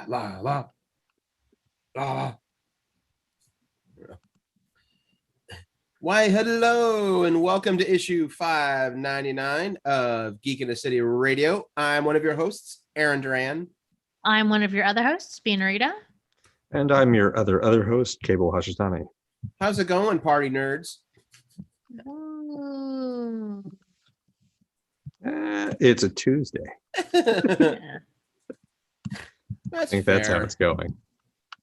la, la, la. Why, hello, and welcome to issue 599 of Geek in the City Radio. I'm one of your hosts, Aaron Duran. I'm one of your other hosts, Bean Rita. And I'm your other host, Cavill Hashitani. How's it going, party nerds? Ooh. It's a Tuesday. Yeah. I think that's how it's going.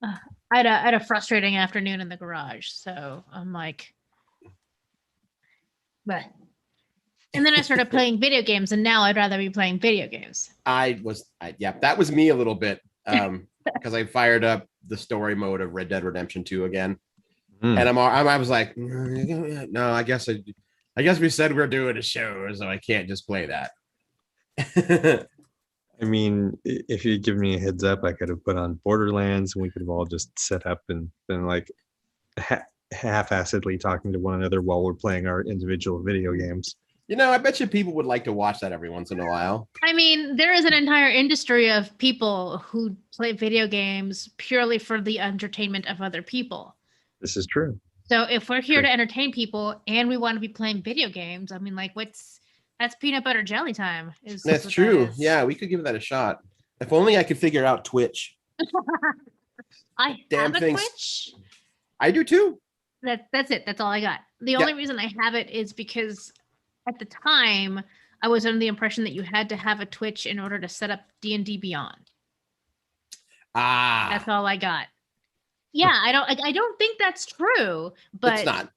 I had a frustrating afternoon in the garage, so I'm like, but. And then I started playing video games, and now I'd rather be playing video games. That was me a little bit, because I fired up the story mode of Red Dead Redemption 2 again, and I was like, no, I guess we said we're doing a show, so I can't just play that. I mean, if you'd given me a heads up, I could have put on Borderlands, and we could have all just set up and been like half-assedly talking to one another while we're playing our individual video games. You know, I bet you people would like to watch that every once in a while. I mean, there is an entire industry of people who play video games purely for the entertainment of other people. This is true. So if we're here to entertain people and we want to be playing video games, I mean, like, that's peanut butter jelly time. That's true. Yeah, we could give that a shot. If only I could figure out Twitch. I have a Twitch. I do too. That's it. That's all I got. The only reason I have it is because at the time I was under the impression that you had to have a Twitch in order to set up D&D Beyond. That's all I got. Yeah, I don't think that's true, but it's not.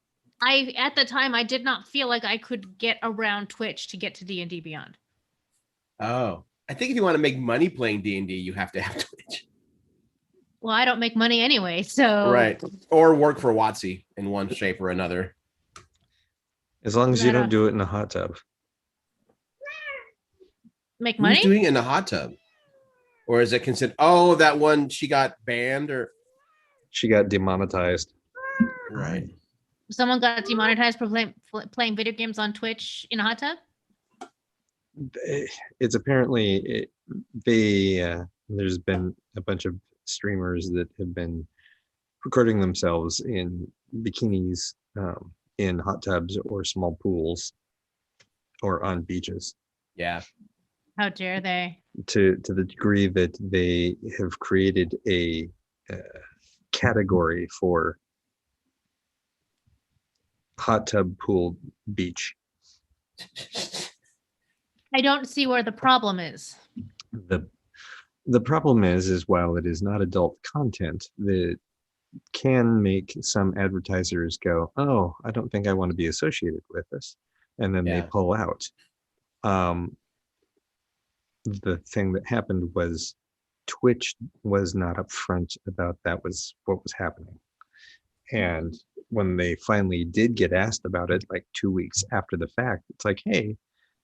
At the time I did not feel like I could get around Twitch to get to D&D Beyond. Oh, I think if you want to make money playing D&D, you have to have Twitch. Well, I don't make money anyway, so right, or work for WotC in one shape or another. As long as you don't do it in a hot tub. Make money? Who's doing it in a hot tub? Or is it considered? Oh, that one, she got banned, or she got demonetized. Right. Someone got demonetized for playing video games on Twitch in a hot tub? It's apparently there's been a bunch of streamers that have been recording themselves in bikinis in hot tubs or small pools or on beaches. Yeah. How dare they? To the degree that they have created a category for hot tub pool beach. I don't see where the problem is. The problem is while it is not adult content, that can make some advertisers go, oh, I don't think I want to be associated with this. And then they pull out. The thing that happened was Twitch was not upfront about that was what was happening. And when they finally did get asked about it, like 2 weeks after the fact, it's like, hey,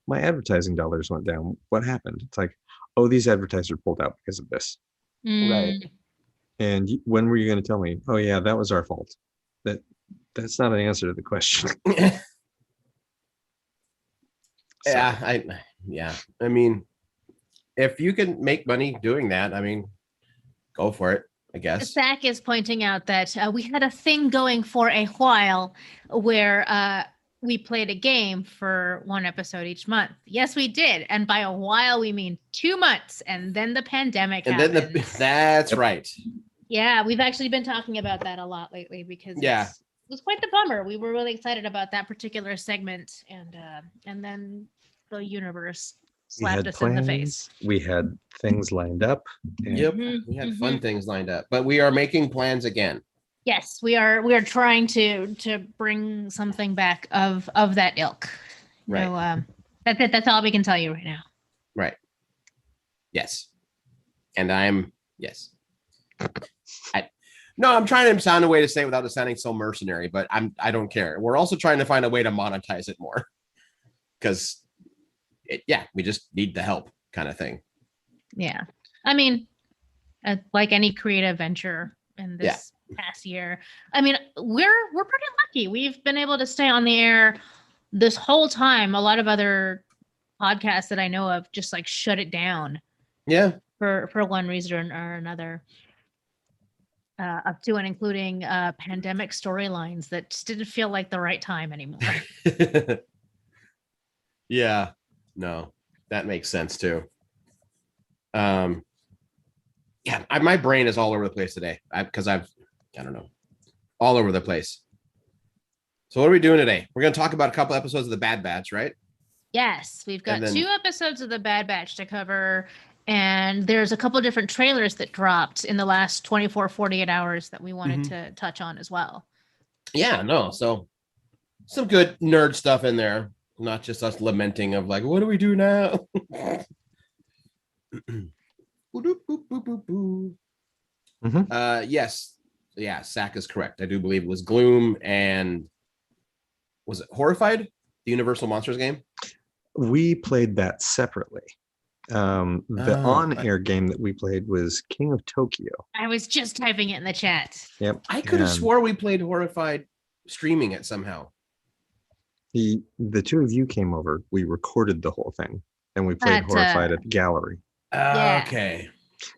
my advertising dollars went down. What happened? It's like, oh, these advertisers pulled out because of this. Right. And when were you going to tell me? Oh, yeah, that was our fault. That's not an answer to the question. I mean, if you can make money doing that, I mean, go for it, I guess. Zach is pointing out that we had a thing going for a while where we played a game for one episode each month. Yes, we did. And by a while, we mean 2 months. And then the pandemic happened. That's right. Yeah, we've actually been talking about that a lot lately because it was quite the bummer. We were really excited about that particular segment. And then the universe slapped us in the face. We had things lined up. We had fun things lined up. But we are making plans again. Yes, we are trying to bring something back of that ilk. Right. So, that's it. That's all we can tell you right now. Right. Yes. And I'm trying to sound a way to say it without it sounding so mercenary, but I don't care. We're also trying to find a way to monetize it more because we just need the help kind of thing. Yeah. I mean, like any creative venture in this past year, I mean, we're pretty lucky. We've been able to stay on the air this whole time. A lot of other podcasts that I know of just like shut it down Yeah. for one reason or another. Up to and including pandemic storylines that just didn't feel like the right time anymore. Yeah. No, that makes sense too. Yeah, my brain is all over the place today because I don't know, all over the place. So what are we doing today? We're going to talk about a couple episodes of The Bad Batch, right? Yes, we've got And then- 2 episodes of The Bad Batch to cover, and there's a couple different trailers that dropped in the last 24, 48 hours that we wanted to touch on as well. Yeah, no. So some good nerd stuff in there, not just us lamenting of like, what do we do now? Yes. Yeah, Sack is correct. I do believe it was Gloom and was it Horrified? The Universal Monsters game? We played that separately. The on-air game that we played was King of Tokyo. I was just typing it in the chat. Yep. I could have And swore we played Horrified streaming it somehow. the two of you came over. We recorded the whole thing, and we played At, Horrified at the gallery. Yeah. Okay.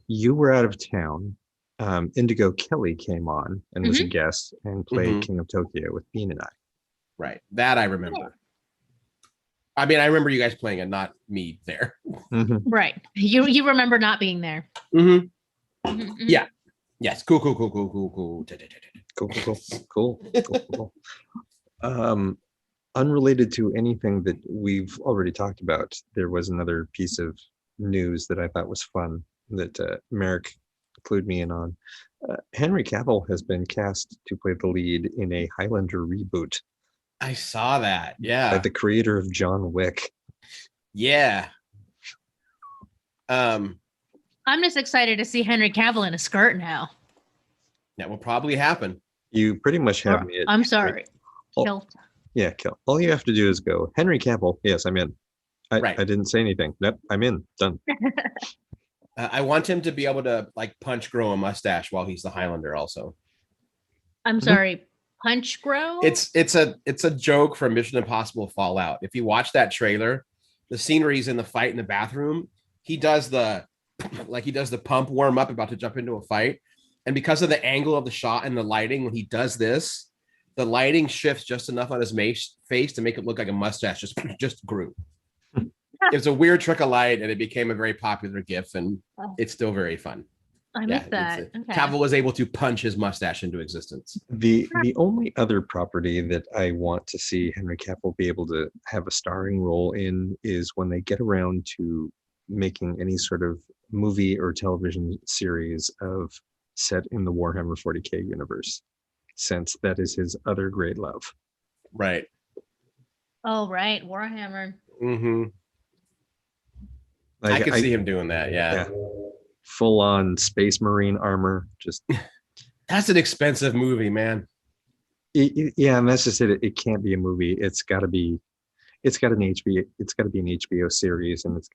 You were out of town. Indigo Kelly came on and was a guest and played King of Tokyo with Bean and I. Right. That I remember. I mean, I remember you guys playing it, not me there. Right. You remember not being there. Yeah. Yes. Cool. Cool. Unrelated to anything that we've already talked about, there was another piece of news that I thought was fun that Merrick clued me in on. Henry Cavill has been cast to play the lead in a Highlander reboot. I saw that. Yeah. By the creator of John Wick. Yeah. I'm just excited to see Henry Cavill in a skirt now. That will probably happen. You pretty much have me. I'm sorry. Kilt. Yeah, Kill. All you have to do is go, Henry Cavill. Yes, I'm in. I didn't say anything. Nope, I'm in. Done. I want him to be able to like punch grow a mustache while he's the Highlander also. I'm sorry. Punch grow? It's a joke from Mission Impossible Fallout. If you watch that trailer, the scene where he's in the fight in the bathroom, he does the pump warm up about to jump into a fight. And because of the angle of the shot and the lighting, when he does this, the lighting shifts just enough on his face to make it look like a mustache just grew. It's a weird trick of light, and it became a very popular GIF, and it's still very fun. I missed that. Okay. Cavill was able to punch his mustache into existence. The only other property that I want to see Henry Cavill be able to have a starring role in is when they get around to making any sort of movie or television series of set in the Warhammer 40K universe, since that is his other great love. Right. Oh, right. Warhammer. I could see him doing that. Yeah. Full on Space Marine armor. Just that's an expensive movie, man. Yeah, and that's just it. It can't be a movie. It's got to be an HBO series, and it's,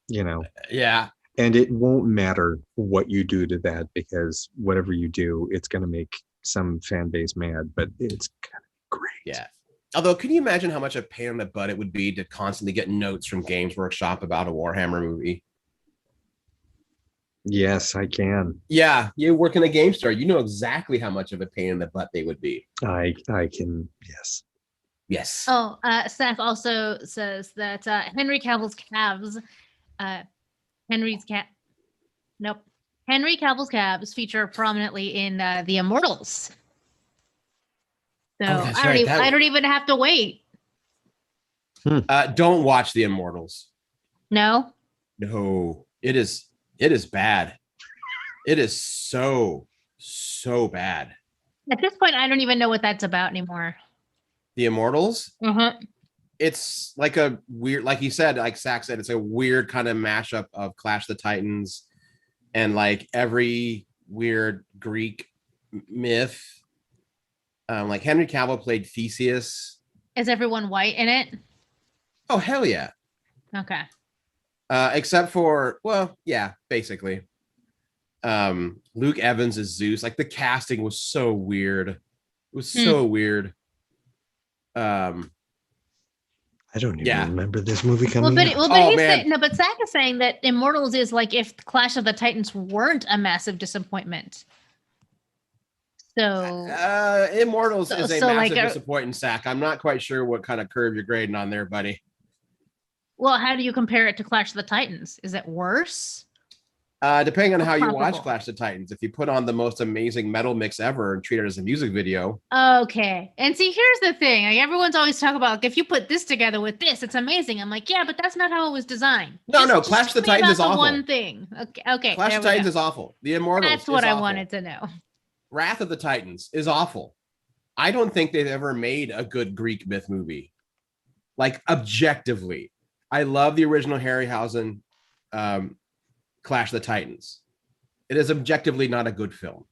you know. Yeah. And it won't matter what you do to that, because whatever you do, it's going to make some fan base mad, but it's kind of great. Yeah. Although, can you imagine how much a pain in the butt it would be to constantly get notes from Games Workshop about a Warhammer movie? Yes, I can. Yeah, you work in a game store. You know exactly how much of a pain in the butt they would be. I can. Yes. Yes. Oh, Seth also says that Henry Cavill's calves, Henry Cavill's calves feature prominently in the Immortals. So I don't even have to wait. Don't watch the Immortals. No. It is bad. It is so bad. At this point, I don't even know what that's about anymore. The Immortals? Mm-hmm. It's like a weird, like you said, like Zach said, it's a weird kind of mashup of Clash of the Titans and like every weird Greek myth. Like Henry Cavill played Theseus. Is everyone white in it? Oh, hell yeah. Okay. Except for, well, yeah, basically. Luke Evans is Zeus. Like the casting was so weird. It was so weird. I I don't even Yeah. remember this movie Well, coming but out. but Oh, he's man. saying, no, but Zach is saying that Immortals is like if Clash of the Titans weren't a massive disappointment. So, Immortals So- is a so, like, massive disappointing sack. I'm not quite sure what kind of curve you're grading on there, buddy. well, how do you compare it to Clash of the Titans? Is it worse? Depending on how you watch Comparable. Clash of Titans, if you put on the most amazing metal mix ever and treat it as a music video, Okay. And see, here's the thing. Like, everyone's always talking about, like, if you put this together with this, it's amazing. I'm like, yeah, but that's not how it was designed. No, Clash of the tell me Titans is about the awful. one thing. Okay. Clash there of we Titans go. is awful. The Immortals That's what is I awful. wanted to know. Wrath of the Titans is awful. I don't think they've ever made a good Greek myth movie. Like, objectively. I love the original Harryhausen Clash of the Titans. It is objectively not a good film,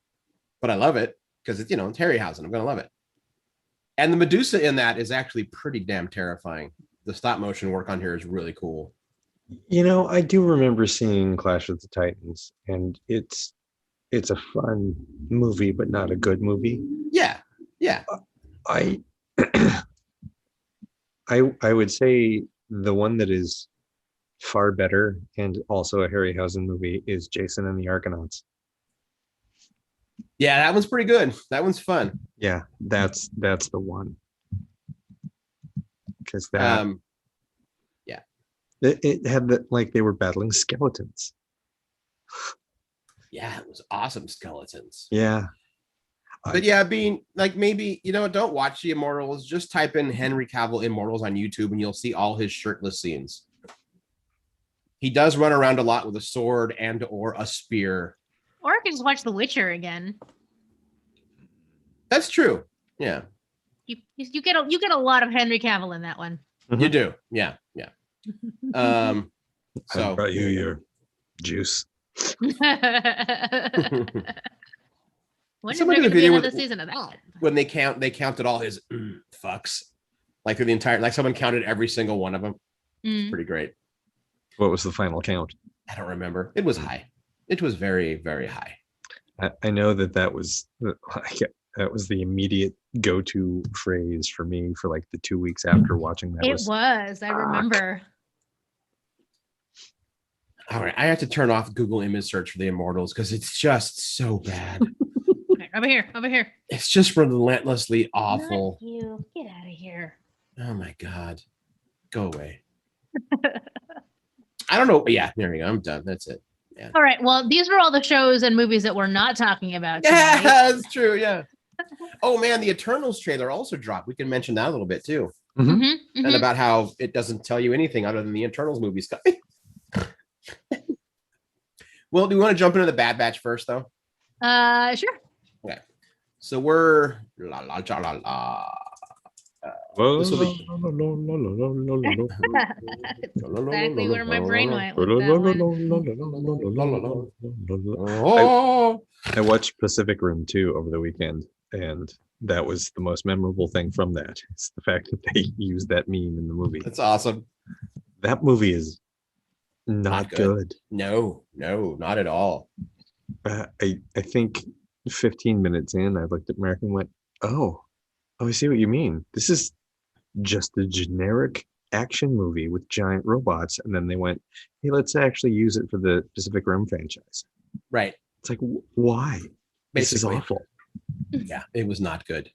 but I love it because it's, it's Harryhausen. I'm going to love it. And the Medusa in that is actually pretty damn terrifying. The stop motion work on here is really cool. I do remember seeing Clash of the Titans, and it's a fun movie, but not a good movie. Yeah. I I would say the one that is far better and also a Harryhausen movie is Jason and the Argonauts. Yeah, that one's pretty good. That one's fun. Yeah, that's the one. Because that yeah, it had like they were battling skeletons. Yeah, it was awesome skeletons. Yeah. But yeah, being like, maybe, don't watch the Immortals. Just type in Henry Cavill Immortals on YouTube and you'll see all his shirtless scenes. He does run around a lot with a sword and or a spear. Or I could just watch The Witcher again. That's true. Yeah. You get a lot of Henry Cavill in that one. Mm-hmm. You do. Yeah. I So brought you your juice. When is there Somebody going did a to be video another with- season of that? when they counted all his fucks, like through the entire, like someone counted every single one of them. Mm. Pretty great. What was the final count? I don't remember. It was high. It was very, very high. I know that was the immediate go-to phrase for me for like the 2 weeks after watching that. It was. I remember. All right, I have to turn off Google image search for the Immortals because it's just so bad. Okay, over here. It's just relentlessly awful. Not you. Get out of here. Oh my God. Go away. I don't know. Yeah, there we go. I'm done. That's it. Yeah. All right. Well, these are all the shows and movies that we're not talking about Yeah, tonight. that's true. Yeah. Oh man, the Eternals trailer also dropped. We can mention that a little bit too. Mm-hmm, And about how it doesn't tell you anything other than the Eternals movies coming. Well, do you want to jump into the Bad Batch first, though? Sure. Okay. So we're la la la la la. This will be Exactly where my brain went with that one. Oh, I watched Pacific Rim 2 over the weekend, and that was the most memorable thing from that. It's the fact that they used that meme in the movie. that's awesome. That movie is not good. good. No, not at all. I think 15 minutes in, I looked at Mark and went, oh, I see what you mean. This is just a generic action movie with giant robots. And then they went, hey, let's actually use it for the Pacific Rim franchise. Right. It's like, why? This is Basically. awful. Yeah, it was not good.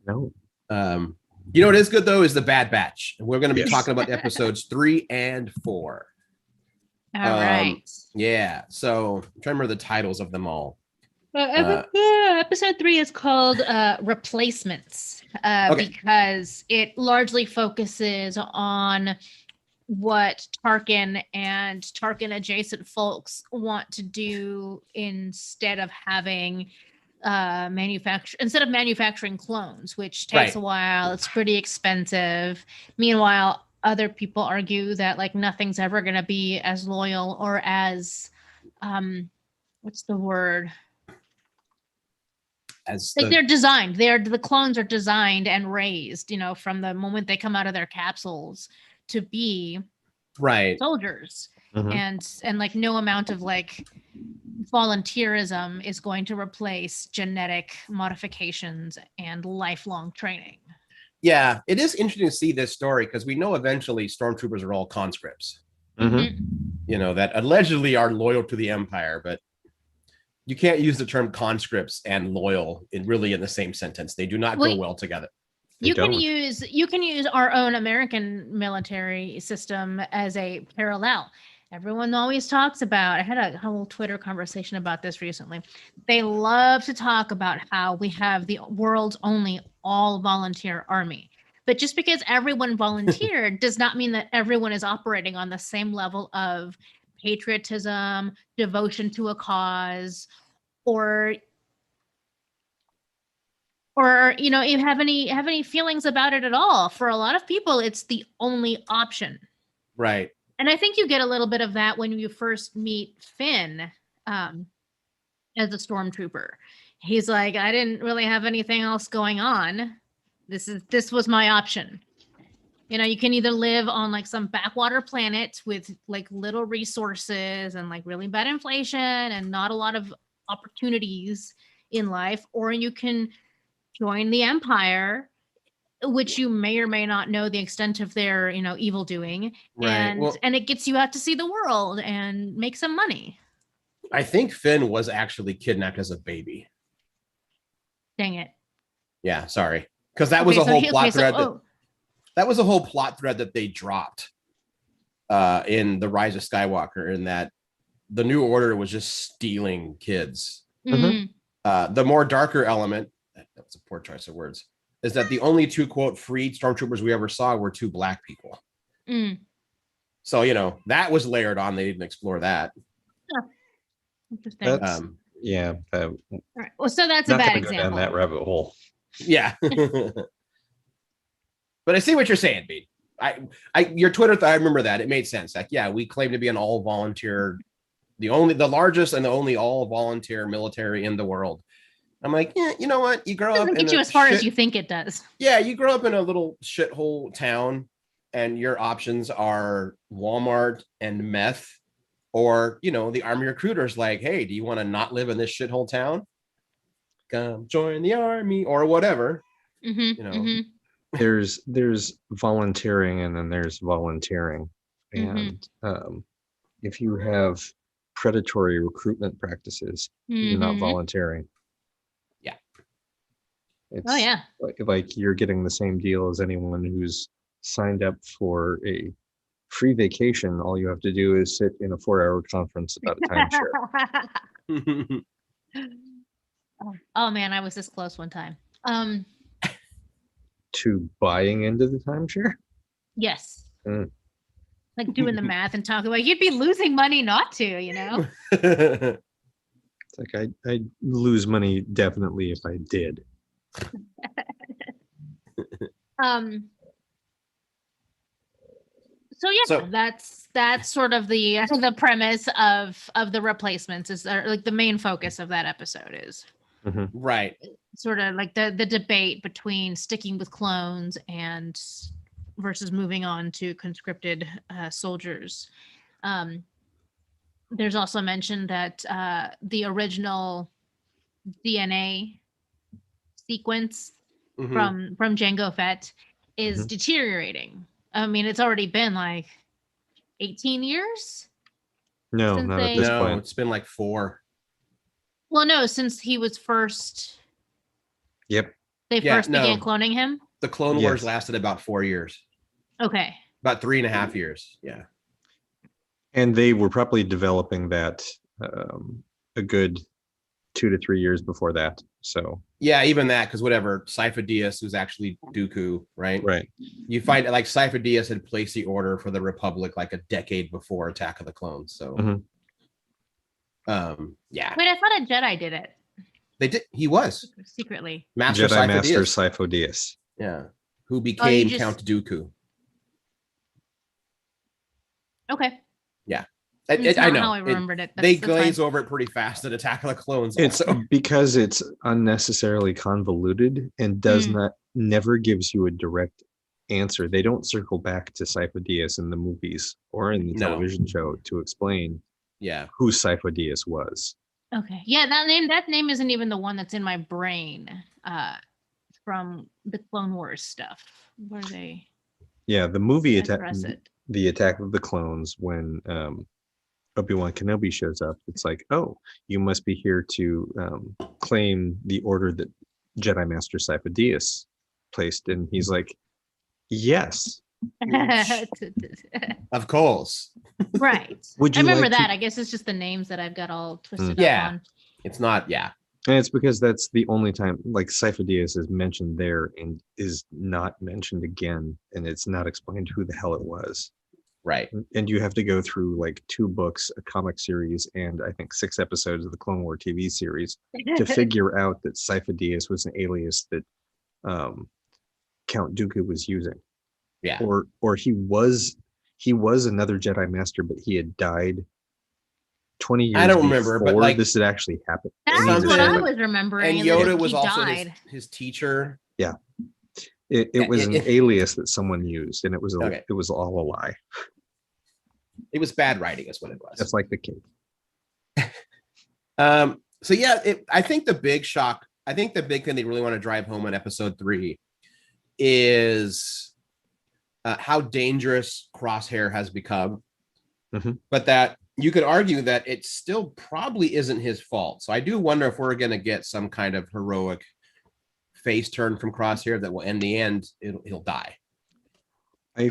No. You know what is good though is the Bad Batch. And we're going to be Yes. talking about episodes 3 and 4. All right. Yeah. So I'm trying to remember the titles of them all. Episode 3 is called Replacements because it largely focuses on what Tarkin and Tarkin adjacent folks want to do instead of having manufacturing clones, which takes a while. It's pretty expensive. Meanwhile, other people argue that like nothing's ever going to be as loyal or as what's the word? As Like they're designed. The clones are designed and raised, from the moment they come out of their capsules to be right soldiers. Mhm. And like no amount of like volunteerism is going to replace genetic modifications and lifelong training. Yeah, it is interesting to see this story because we know eventually stormtroopers are all conscripts, Mhm. that allegedly are loyal to the Empire, but you can't use the term conscripts and loyal in the same sentence. They do not go well together. They You can don't. use our own American military system as a parallel. Everyone always talks about, I had a whole Twitter conversation about this recently. They love to talk about how we have the world's only all volunteer army. But just because everyone volunteered does not mean that everyone is operating on the same level of patriotism, devotion to a cause, or you have any feelings about it at all. For a lot of people, it's the only option. Right. And I think you get a little bit of that when you first meet Finn as a stormtrooper. He's like, I didn't really have anything else going on. This was my option. You can either live on like some backwater planet with like little resources and like really bad inflation and not a lot of opportunities in life, or you can join the Empire, which you may or may not know the extent of their, evil doing. Right. And it gets you out to see the world and make some money. I think Finn was actually kidnapped as a baby. Dang it. Yeah, sorry. Because that was a whole plot thread. Oh. That was a whole plot thread that they dropped in The Rise of Skywalker, in that the New Order was just stealing kids. Mm-hmm. The more darker element, that's a poor choice of words, is that the only two, quote, freed stormtroopers we ever saw were two black people. Mm. So, that was layered on. They didn't explore that. Oh. Interesting. Yeah. All right. Well, so that's a bad example. Go down that rabbit hole. Yeah. But I see what you're saying, B. Your Twitter, I remember that. It made sense. Like, yeah, we claim to be an all volunteer, the largest and the only all volunteer military in the world. I'm like, yeah, you know what? You grow up. It doesn't get you as far as you think it does. Yeah, you grow up in a little shithole town, and your options are Walmart and meth, or the Army recruiter's like, hey, do you want to not live in this shithole town? Come join the Army or whatever. Mm-hmm, mm-hmm. There's volunteering, and then there's volunteering. And if you have predatory recruitment practices, you're not volunteering. Yeah. It's like you're getting the same deal as anyone who's signed up for a free vacation. All you have to do is sit in a 4-hour conference about a timeshare. Oh man, I was this close one time. To buying into the timeshare? Yes. Like doing the math and talking about, you'd be losing money not to, It's like I'd lose money definitely if I did. So that's sort of the premise of the Replacements, is like the main focus of that episode is. Right. Sort of like the debate between sticking with clones and versus moving on to conscripted soldiers. There's also mentioned that the original DNA sequence from Jango Fett is deteriorating. I mean, it's already been like 18 years. No, not at this point. It's been like 4. Well, no, since he was first. Yep. They first began cloning him? The Clone Wars lasted about 4 years. Okay. About 3.5 years. Yeah. And they were probably developing that a good 2 to 3 years before that. So. Yeah, even that, because whatever, Cypher Diaz was actually Dooku, right? Right. You find like Cypher Diaz had placed the order for the Republic like a decade before Attack of the Clones. So. Yeah. Wait, I thought a Jedi did it. They did. He was secretly Jedi Master Cypher Diaz. Yeah, who became Count Dooku. Okay. Yeah, I know. How I remembered it. They glaze over it pretty fast at Attack of the Clones. It's because it's unnecessarily convoluted and never gives you a direct answer. They don't circle back to Cypher Diaz in the movies or in the television show to explain. Yeah, who Cypher Diaz was. Okay. Yeah, that name isn't even the one that's in my brain from the Clone Wars stuff, where they Yeah, the movie address it. the Attack of the Clones, when Obi-Wan Kenobi shows up, it's like, oh, you must be here to claim the order that Jedi Master Sifo-Dyas placed, and he's like, yes. Of course. Right. Would I you remember like that. to- I guess it's just the names that I've got all twisted Yeah. up on. It's not, yeah. And it's because that's the only time, like, Sifo-Dyas is mentioned there and is not mentioned again, and it's not explained who the hell it was. Right. And you have to go through like 2 books, a comic series, and I think 6 episodes of the Clone War TV series to figure out that Sifo-Dyas was an alias that Count Dooku was using. Yeah. Or he was another Jedi Master, but he had died 20 years I don't remember, but before like this had actually happened. That's And he what I like- was remembering. and that Yoda he was also died. his teacher. It was an it- alias that someone used, and it was Okay. it was all a lie. It was bad writing, is what it was. Just like the cake. So yeah, I think the big shock, I think the big thing they really want to drive home in episode 3 is how dangerous Crosshair has become. Mhm. But that you could argue that it still probably isn't his fault. So I do wonder if we're going to get some kind of heroic face turn from Crosshair that will, in the end, he'll die. I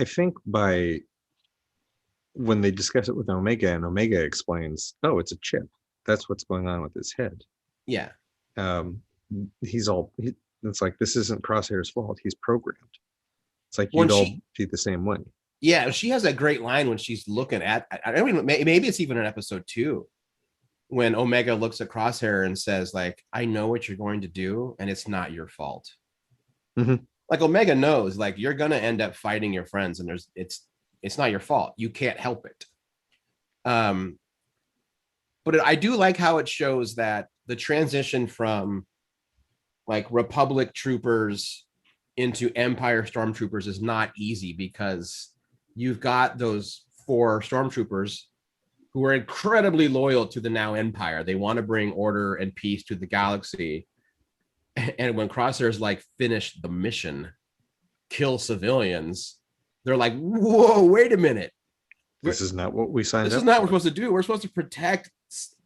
think by when they discuss it with Omega, and Omega explains, oh, it's a chip. That's what's going on with his head. Yeah. It's like, this isn't Crosshair's fault. He's programmed. It's like, When you'd all she- be the same way. Yeah, she has that great line when she's looking at, I don't even, maybe it's even in episode 2, when Omega looks at Crosshair and says, like, I know what you're going to do, and it's not your fault. Mhm. Like, Omega knows, like, you're gonna end up fighting your friends, and it's not your fault. You can't help it. But I do like how it shows that the transition from like Republic troopers into Empire stormtroopers is not easy, because you've got those 4 stormtroopers who are incredibly loyal to the now Empire. They want to bring order and peace to the galaxy. And when Crosshair's like, finish the mission, kill civilians, they're like, whoa, wait a minute. This is not what we signed This up is not what for. we're supposed to do. We're supposed to protect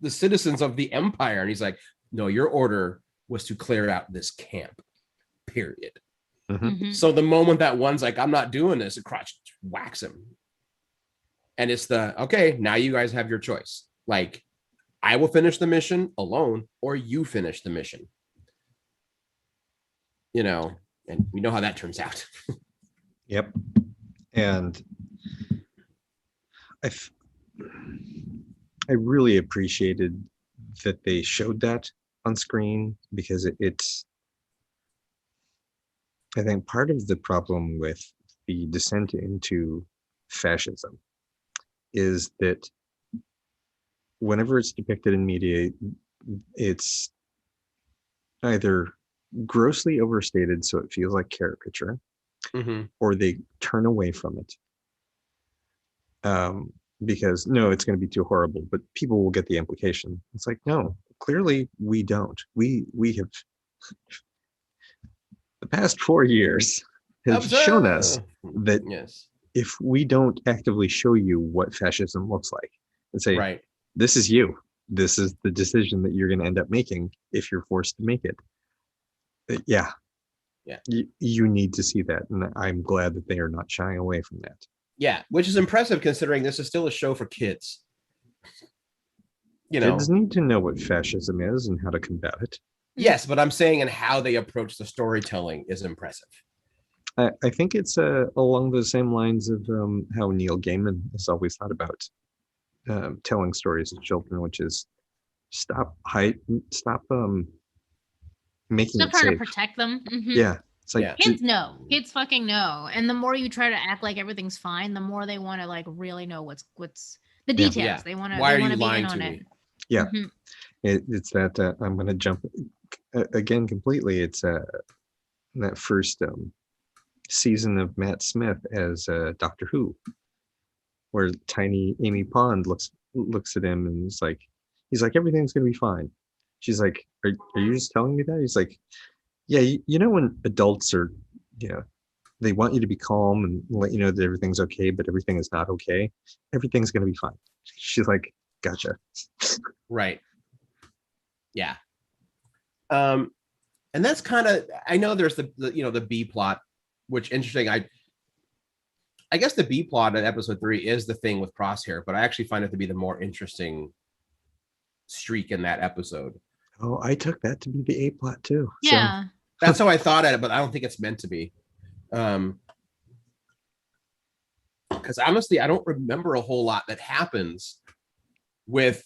the citizens of the Empire. And he's like, no, your order was to clear out this camp, period. Mhm. So the moment that one's like, I'm not doing this, Crotch whacks him. And it's okay, now you guys have your choice. Like, I will finish the mission alone, or you finish the mission. And we know how that turns out. Yep. And I really appreciated that they showed that on screen, because it's, I think, part of the problem with the descent into fascism is that whenever it's depicted in media, it's either grossly overstated, so it feels like caricature, or they turn away from it. Because no, it's going to be too horrible, but people will get the implication. It's like, no, clearly we don't. We have, the past 4 years have shown us that Yes. if we don't actively show you what fascism looks like and say, Right. this is you, this is the decision that you're going to end up making if you're forced to make it. Yeah. You need to see that. And I'm glad that they are not shying away from that. Yeah, which is impressive considering this is still a show for kids. Kids need to know what fascism is and how to combat it. Yes, but I'm saying, and how they approach the storytelling is impressive. I think it's along the same lines of how Neil Gaiman has always thought about telling stories to children, which is stop making Still it trying to safe. protect them. Mhm. Yeah, it's like, Yeah. Kids know. Kids fucking know. And the more you try to act like everything's fine, the more they want to like really know what's the details. Yeah. They want to. Why they are wanna you be in lying on to it. me? Yeah. Mhm. it's that I'm going to jump again completely. It's that first season of Matt Smith as Doctor Who, where tiny Amy Pond looks at him and he's like, everything's going to be fine. She's like, are you just telling me that? He's like, yeah, you know when adults are, you know, they want you to be calm and let you know that everything's okay, but everything is not okay. Everything's gonna be fine. She's like, gotcha. Right. Yeah. And that's kind of, I know there's the B plot, which interesting. I guess the B plot in episode 3 is the thing with Crosshair, but I actually find it to be the more interesting streak in that episode. Oh, I took that to be the A plot too. Yeah. So. That's how I thought at it, but I don't think it's meant to be. Because honestly, I don't remember a whole lot that happens with,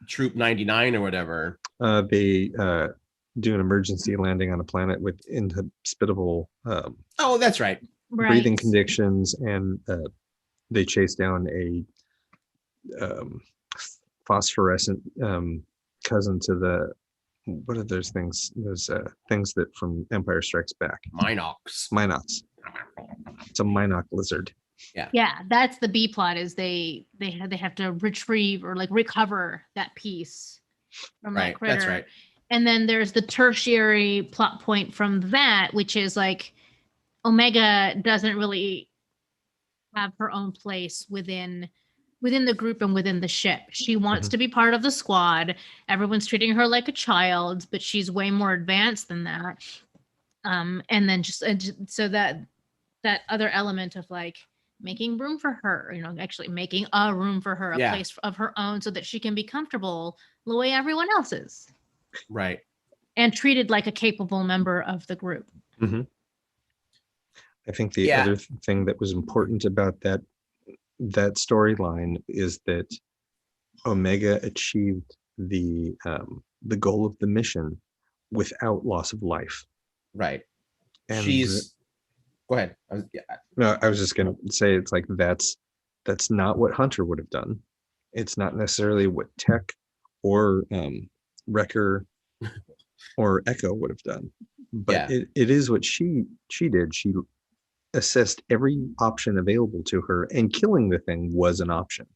Troop 99 or whatever. They do an emergency landing on a planet with inhospitable Oh, that's right. breathing conditions, and they chase down a phosphorescent cousin to the, what are those things? Those things that from Empire Strikes Back. Minox. It's a Minoc lizard. Yeah, that's the B plot. Is they have to retrieve or like recover that piece from that critter. That's right. And then there's the tertiary plot point from that, which is like Omega doesn't really have her own place within the group and within the ship. She wants to be part of the squad. Everyone's treating her like a child, but she's way more advanced than that. And then so that other element of like making room for her, actually making a room for her, a place of her own, so that she can be comfortable the way everyone else is. Right. And treated like a capable member of the group. Mm-hmm. I think the other thing that was important about that storyline is that Omega achieved the goal of the mission without loss of life. Right. And go ahead. I was just gonna say, it's like that's not what Hunter would have done. It's not necessarily what Tech or Wrecker or Echo would have done, but it is what she did. She assessed every option available to her, and killing the thing was an option.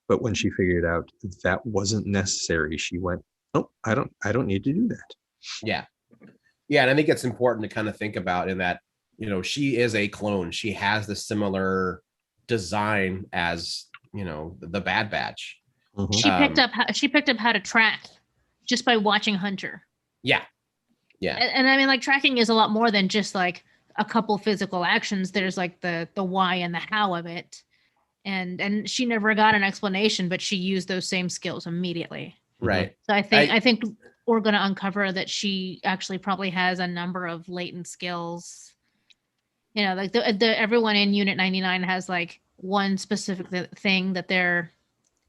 But when she figured out that wasn't necessary, she went, "Oh, I don't need to do that." Yeah. Yeah, and I think it's important to kind of think about in that, she is a clone. She has the similar design as, the Bad Batch. Mm-hmm. She picked up how to track just by watching Hunter. Yeah. Yeah. And I mean, like, tracking is a lot more than just like a couple physical actions. There's like the why and the how of it. And she never got an explanation, but she used those same skills immeditle. Right. So I think we're going to uncover that she actually probably has a number of latent skills. Like the everyone in Unit 99 has like one specific thing that they're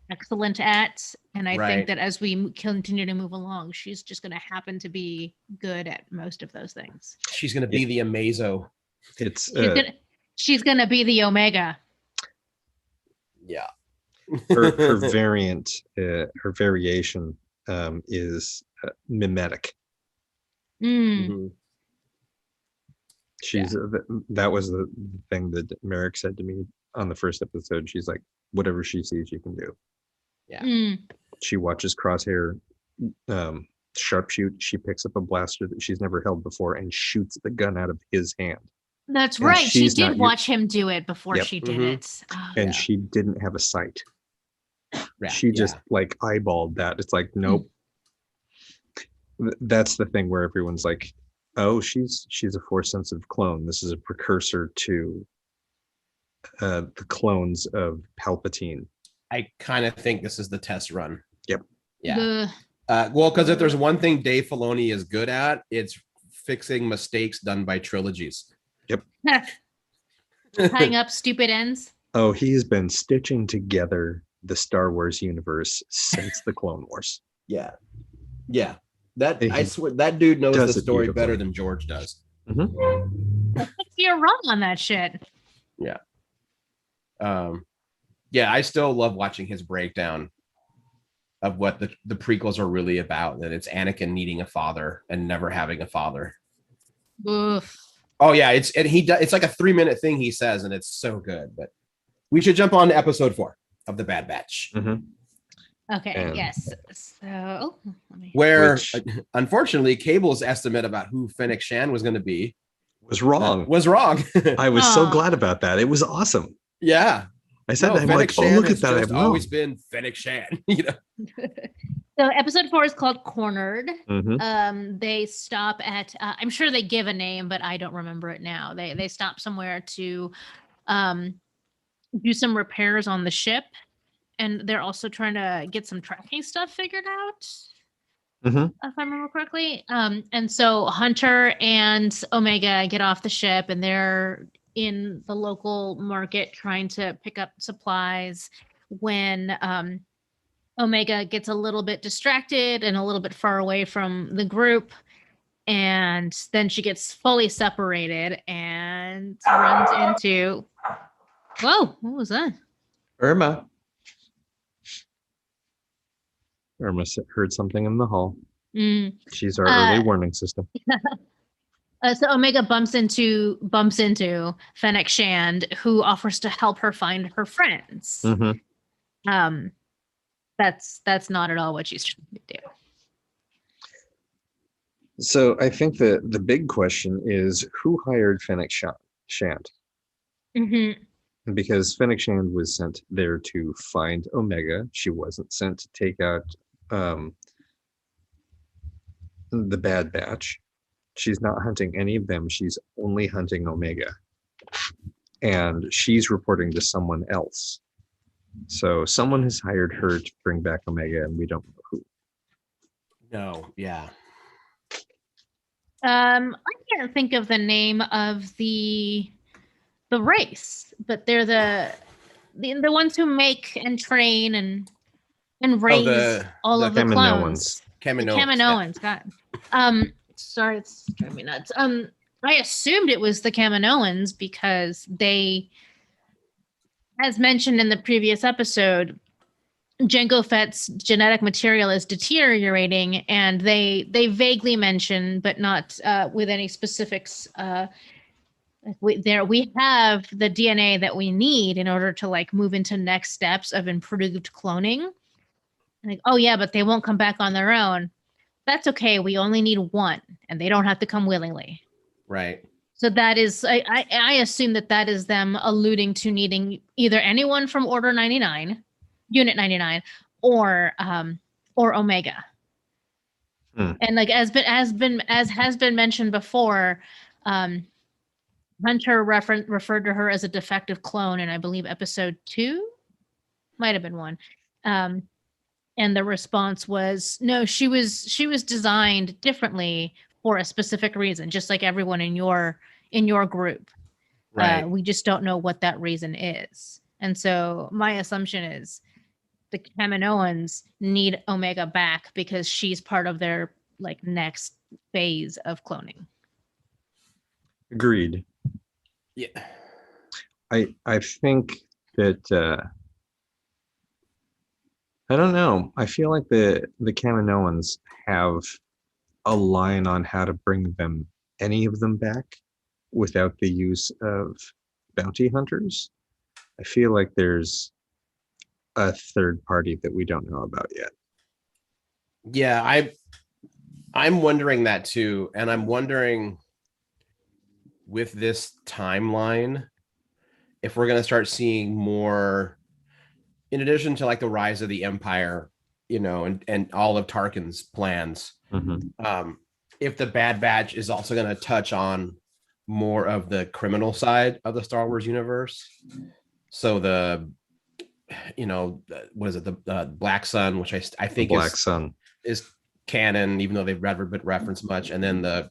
excellent at. And I think that as we continue to move along, she's just going to happen to be good at most of those things. She's going to be the Amazo. She's going to be the Omega. Yeah. her variant, her variation is mimetic. Mm-hmm. That was the thing that Merrick said to me on the first episode. She's like, whatever she sees, you can do. Yeah. She watches Crosshair sharpshoot. She picks up a blaster that she's never held before and shoots the gun out of his hand. That's right. She did watch him do it before she did it. Oh, and she didn't have a sight. She just like eyeballed that. It's like, nope. That's the thing where everyone's like, oh, she's a force sensitive clone. This is a precursor to the clones of Palpatine. I kind of think this is the test run. Yep. Yeah. Well, because if there's one thing Dave Filoni is good at, it's fixing mistakes done by trilogies. Yep. Tying up stupid ends. Oh, he's been stitching together the Star Wars universe since the Clone Wars. Yeah. Yeah. I swear that dude knows the story better than George does. Mm-hmm. You're wrong on that shit. Yeah. Yeah, I still love watching his breakdown of what the prequels are really about. That it's Anakin needing a father and never having a father. Oof. Oh yeah, it's like a 3-minute thing he says, and it's so good. But we should jump on to episode 4 of the Bad Batch. Mm-hmm. Okay. And- Yes. So let me. Where Which- unfortunately, Cable's estimate about who Fennec Shan was going to be Was wrong. was wrong. I was so Aw. glad about that. It was awesome. Yeah. I said, No, I'm Fennec like, oh, Shan look has at that. just I'm always wrong. been Fennec Shan. You know? So episode 4 is called Cornered. Mhm. They stop at I'm sure they give a name, but I don't remember it now. They stop somewhere to do some repairs on the ship, and they're also trying to get some tracking stuff figured out. Mhm. If I remember correctly. And so Hunter and Omega get off the ship and they're in the local market trying to pick up supplies when Omega gets a little bit distracted and a little bit far away from the group. And then she gets fully separated and runs into. Whoa, what was that? Irma heard something in the hall. Mm. She's our early Uh, warning system. So Omega bumps into Fennec Shand, who offers to help her find her friends. Mhm. That's not at all what she's trying to do. So I think the big question is who hired Fennec Shand? Because Fennec Shand was sent there to find Omega. She wasn't sent to take out the Bad Batch. She's not hunting any of them. She's only hunting Omega. And she's reporting to someone else. So someone has hired her to bring back Omega, and we don't know who. No, yeah. I can't think of the name of the race, but they're the ones who make and train and raise all the of the Kaminoans. clones. The Kaminoans. Kaminoans, God. Sorry, it's driving me nuts. I assumed it was the Kaminoans because they, as mentioned in the previous episode, Jango Fett's genetic material is deteriorating, and they vaguely mention, but not with any specifics. We have the DNA that we need in order to like move into next steps of improved cloning. Like, oh yeah, but they won't come back on their own. That's okay. We only need one, and they don't have to come willingly. Right. So that is, I assume that is them alluding to needing either anyone from Order 99, Unit 99, or Omega. And like as has been mentioned before, Hunter referred to her as a defective clone in I believe episode 2, might have been 1. And the response was, no, she was designed differently for a specific reason, just like everyone in your group. Right. We just don't know what that reason is. And so my assumption is the Kaminoans need Omega back because she's part of their like next phase of cloning. Agreed. Yeah. I think that I don't know. I feel like the Kaminoans have a line on how to bring any of them back without the use of bounty hunters. I feel like there's a third party that we don't know about yet. Yeah, I'm wondering that too, and I'm wondering with this timeline if we're going to start seeing more, in addition to like the rise of the Empire, you know, and all of Tarkin's plans. If the Bad Batch is also going to touch on more of the criminal side of the Star Wars universe. So what is it? The Black Sun, which I think Black Sun is canon, even though they've never been referenced much. And then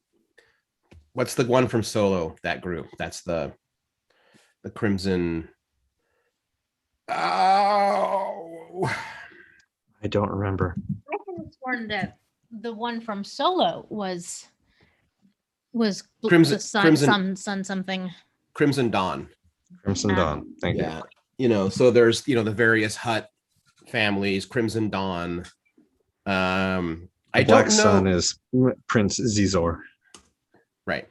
what's the one from Solo? That group. That's the Crimson. Oh, I don't remember. I could have sworn that the one from Solo was Crimson- the sun, Crimson- sun something. Crimson Dawn. Crimson Dawn. Thank you. Yeah, so there's the various Hutt families, Crimson Dawn. I Black don't know. Sun is Prince Zizor. Right.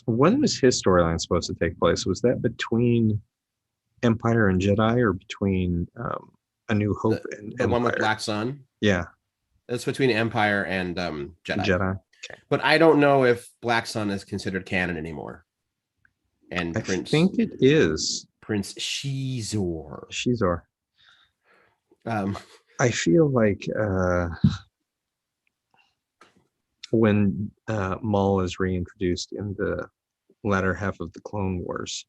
When was his storyline supposed to take place? Was that between Empire and Jedi, or between A New Hope and The Empire? one with Black Sun. Yeah, It's between Empire and Jedi. Jedi. But I don't know if Black Sun is considered canon anymore. And I think it is. Prince Shizor. Shizor. Um, I feel like when Maul is reintroduced in the latter half of the Clone Wars.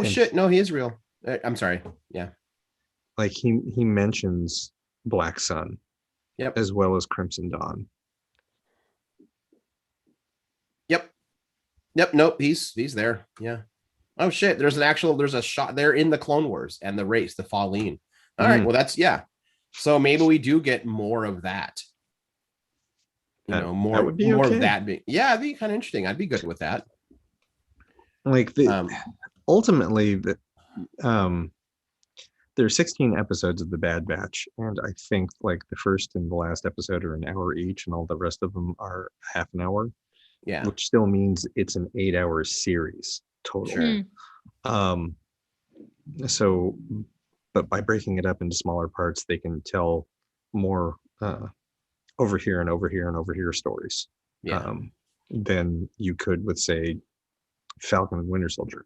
shit! No, he is real. I'm sorry. Yeah. Like he mentions Black Sun, Yep. as well as Crimson Dawn. Yep. Nope. He's there. Yeah. Oh shit! There's a shot there in the Clone Wars and the race, the Falleen. All right. Well, that's yeah. So maybe we do get more of that. More would be more okay. of that. It'd be kind of interesting. I'd be good with that. Like ultimately, there are 16 episodes of the Bad Batch, and I think like the first and the last episode are an hour each, and all the rest of them are half an hour. Yeah. Which still means it's an 8-hour series total. Sure. So, but by breaking it up into smaller parts, they can tell more over here and over here and over here stories. Yeah. Than you could with, say, Falcon and Winter Soldier,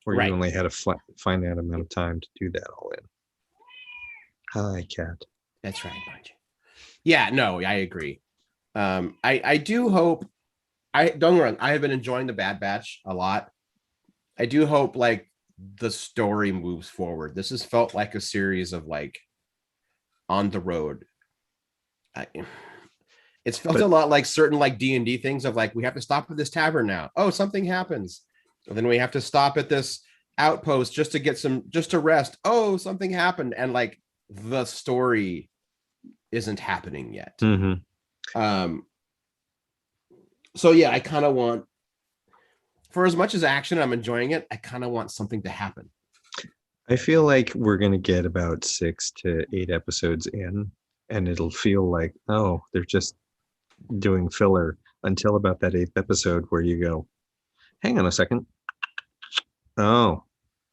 where Right. you only had a finite amount of time to do that all in. Hi, cat. That's right, Bungie. Yeah, no, I agree. I do hope. Don't get me wrong, I have been enjoying the Bad Batch a lot. I do hope like the story moves forward. This has felt like a series of like on the road. It's felt a lot like certain like D&D things of like we have to stop at this tavern now. Oh, something happens. And then we have to stop at this outpost just to rest. Oh, something happened, and like the story isn't happening yet. So yeah, I kind of want, for as much as action I'm enjoying it, I kind of want something to happen. I feel like we're going to get about 6 to 8 episodes in, and it'll feel like, oh, they're just doing filler until about that 8th episode where you go, hang on a second. Oh,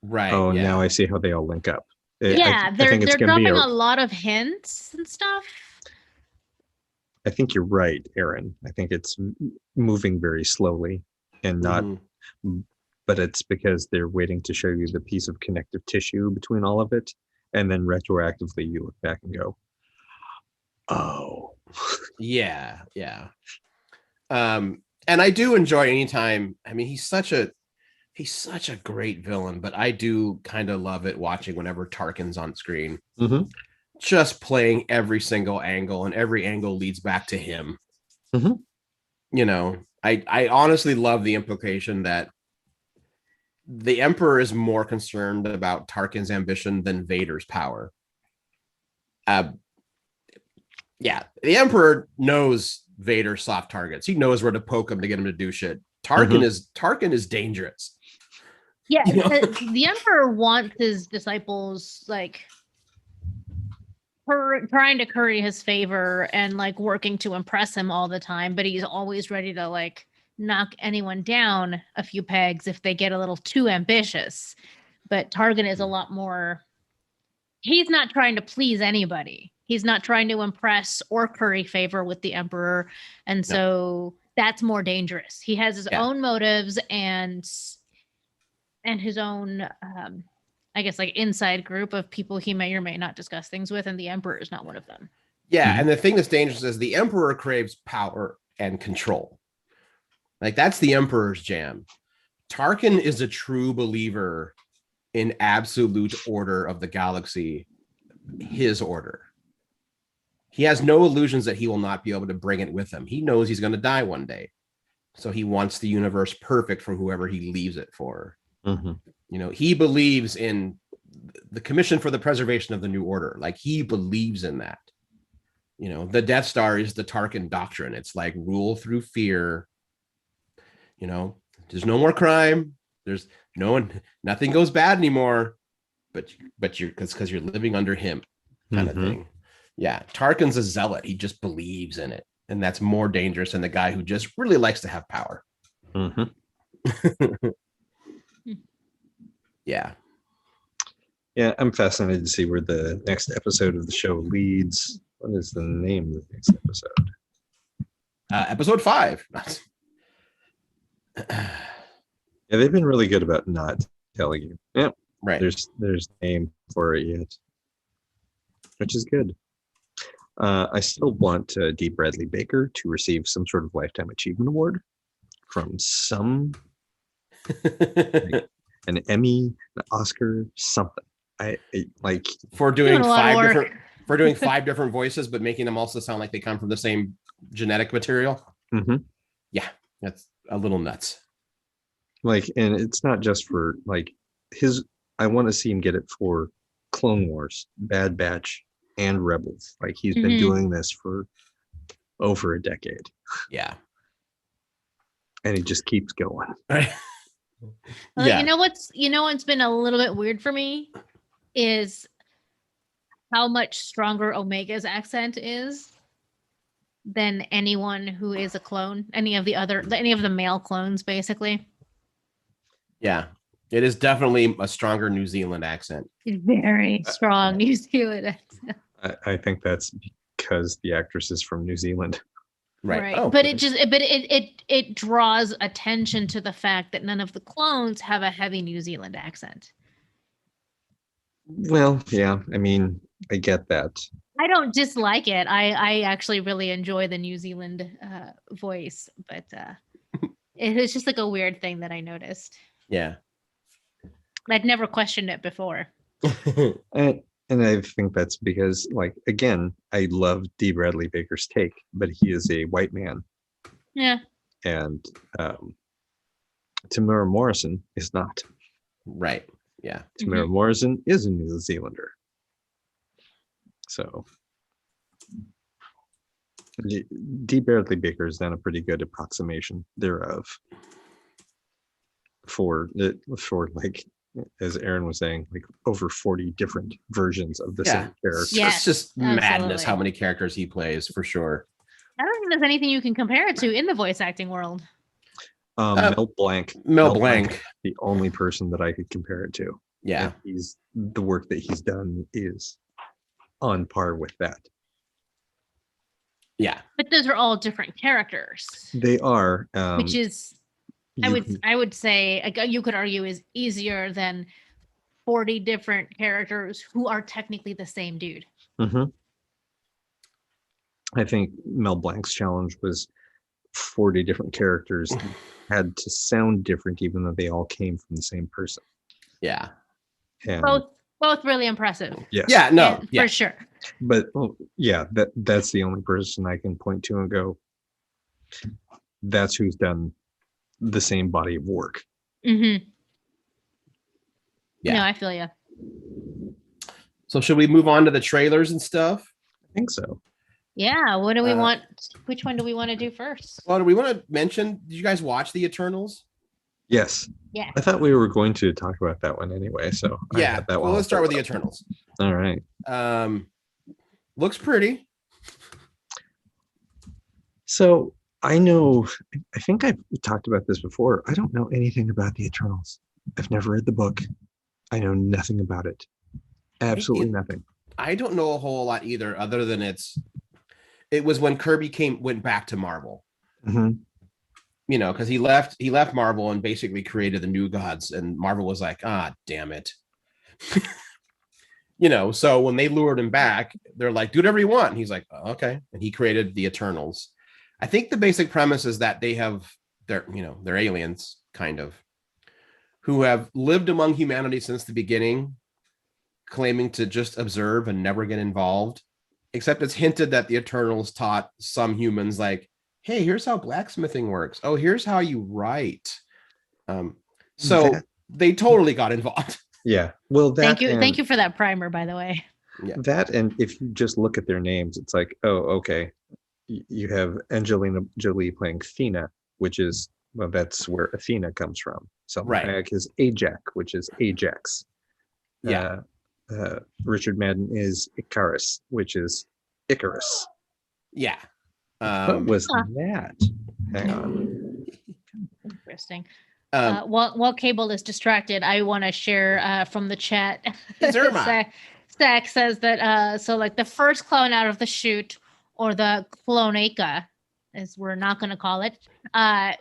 right. Oh, yeah. Now I see how they all link up. Yeah, I they're think it's gonna dropping be a lot of hints and stuff. I think you're right, Aaron. I think it's moving very slowly and not, but it's because they're waiting to show you the piece of connective tissue between all of it. And then retroactively you look back and go, oh. Yeah. And I do enjoy anytime. I mean, he's such a great villain, but I do kind of love it watching whenever Tarkin's on screen. Just playing every single angle, and every angle leads back to him. I honestly love the implication that the Emperor is more concerned about Tarkin's ambition than Vader's power. The Emperor knows Vader's soft targets. He knows where to poke him to get him to do shit. Tarkin is dangerous. Yeah, the Emperor wants his disciples like trying to curry his favor and like working to impress him all the time, but he's always ready to like knock anyone down a few pegs if they get a little too ambitious. But Tarkin is a lot more, he's not trying to please anybody. He's not trying to impress or curry favor with the Emperor. And so that's more dangerous. He has his own motives and his own I guess like inside group of people he may or may not discuss things with, and the Emperor is not one of them. Yeah, and the thing that's dangerous is the Emperor craves power and control. Like that's the Emperor's jam. Tarkin is a true believer in absolute order of the galaxy, his order. He has no illusions that he will not be able to bring it with him. He knows he's going to die one day. So he wants the universe perfect for whoever he leaves it for. He believes in the Commission for the Preservation of the New Order. Like he believes in that. The Death Star is the Tarkin doctrine. It's like rule through fear. There's no more crime. There's nothing goes bad anymore, but you're because you're living under him kind of thing. Yeah. Tarkin's a zealot. He just believes in it. And that's more dangerous than the guy who just really likes to have power. Yeah. Yeah, I'm fascinated to see where the next episode of the show leads. What is the name of the next episode? Episode 5. Yeah, they've been really good about not telling you. Yeah, Right. there's a name for it yet, which is good. I still want Dee Bradley Baker to receive some sort of lifetime achievement award from some an Emmy, an Oscar, something. I like for doing a lot of work. 5 different voices, but making them also sound like they come from the same genetic material. mhm. Yeah, that's a little nuts. Like, and it's not just for like his. I want to see him get it for Clone Wars, Bad Batch, and Rebels. Like he's been doing this for over a decade, Yeah. and he just keeps going. Well, Yeah. you know what's been a little bit weird for me is how much stronger Omega's accent is than anyone who is a clone, any of the male clones, basically. Yeah. It is definitely a stronger New Zealand accent. Very strong New Zealand accent. I think that's because the actress is from New Zealand. Right. But it draws attention to the fact that none of the clones have a heavy New Zealand accent. Well, yeah, I mean, I get that. I don't dislike it. I actually really enjoy the New Zealand voice, but it was just like a weird thing that I noticed. Yeah. I'd never questioned it before. And I think that's because, like, again, I love Dee Bradley Baker's take, but he is a white man. Yeah. And Tamara Morrison is not. Right. Yeah. Tamara Morrison is a New Zealander. So Dee Bradley Baker has done a pretty good approximation thereof for like, as Aaron was saying, like over 40 different versions of the same character. Yes, it's just madness absolutely. how many characters he plays, for sure. I don't think there's anything you can compare it to in the voice acting world. Mel Blanc. Mel Blanc. The only person that I could compare it to. Yeah. And the work that he's done is on par with that. Yeah. But those are all different characters. They are. Which is, I would say, you could argue, is easier than 40 different characters who are technically the same dude. Mm-hmm. I think Mel Blanc's challenge was 40 different characters had to sound different, even though they all came from the same person. Yeah. And both really impressive. yes. Yeah. No. Yeah. For sure. But yeah, that's the only person I can point to and go, that's who's done the same body of work. Mm-hmm. Yeah. No, I feel you. So should we move on to the trailers and stuff? I think so. Yeah. What do we want? Which one do we want to do first? Well, do we want to mention, did you guys watch the Eternals? Yes. Yeah. I thought we were going to talk about that one anyway. So Yeah. Well, let's start with the Eternals. All right. Looks pretty. So I think I've talked about this before. I don't know anything about the Eternals. I've never read the book. I know nothing about it. Absolutely nothing. I don't know a whole lot either, other than it was when Kirby went back to Marvel. Mm-hmm. You know, because he left Marvel and basically created the New Gods, and Marvel was like, damn it. You know, so when they lured him back, they're like, do whatever you want. And he's like, oh, okay. And he created the Eternals. I think the basic premise is that they're aliens, kind of, who have lived among humanity since the beginning, claiming to just observe and never get involved. Except it's hinted that the Eternals taught some humans, like, hey, here's how blacksmithing works. Oh, here's how you write. So they totally got involved. Yeah. Well, thank you for that primer, by the way. Yeah. That, and if you just look at their names, it's like, oh, okay. You have Angelina Jolie playing Athena, which is, well, that's where Athena comes from. So Hayek is Ajax, which is Ajax. Yeah. Richard Madden is Icarus, which is Icarus. Yeah. What was that? Hang on. Interesting. While Cable is distracted, I want to share from the chat. It's Irma. Zach says that so like the first clone out of the chute, or the clonaca, as we're not going to call it,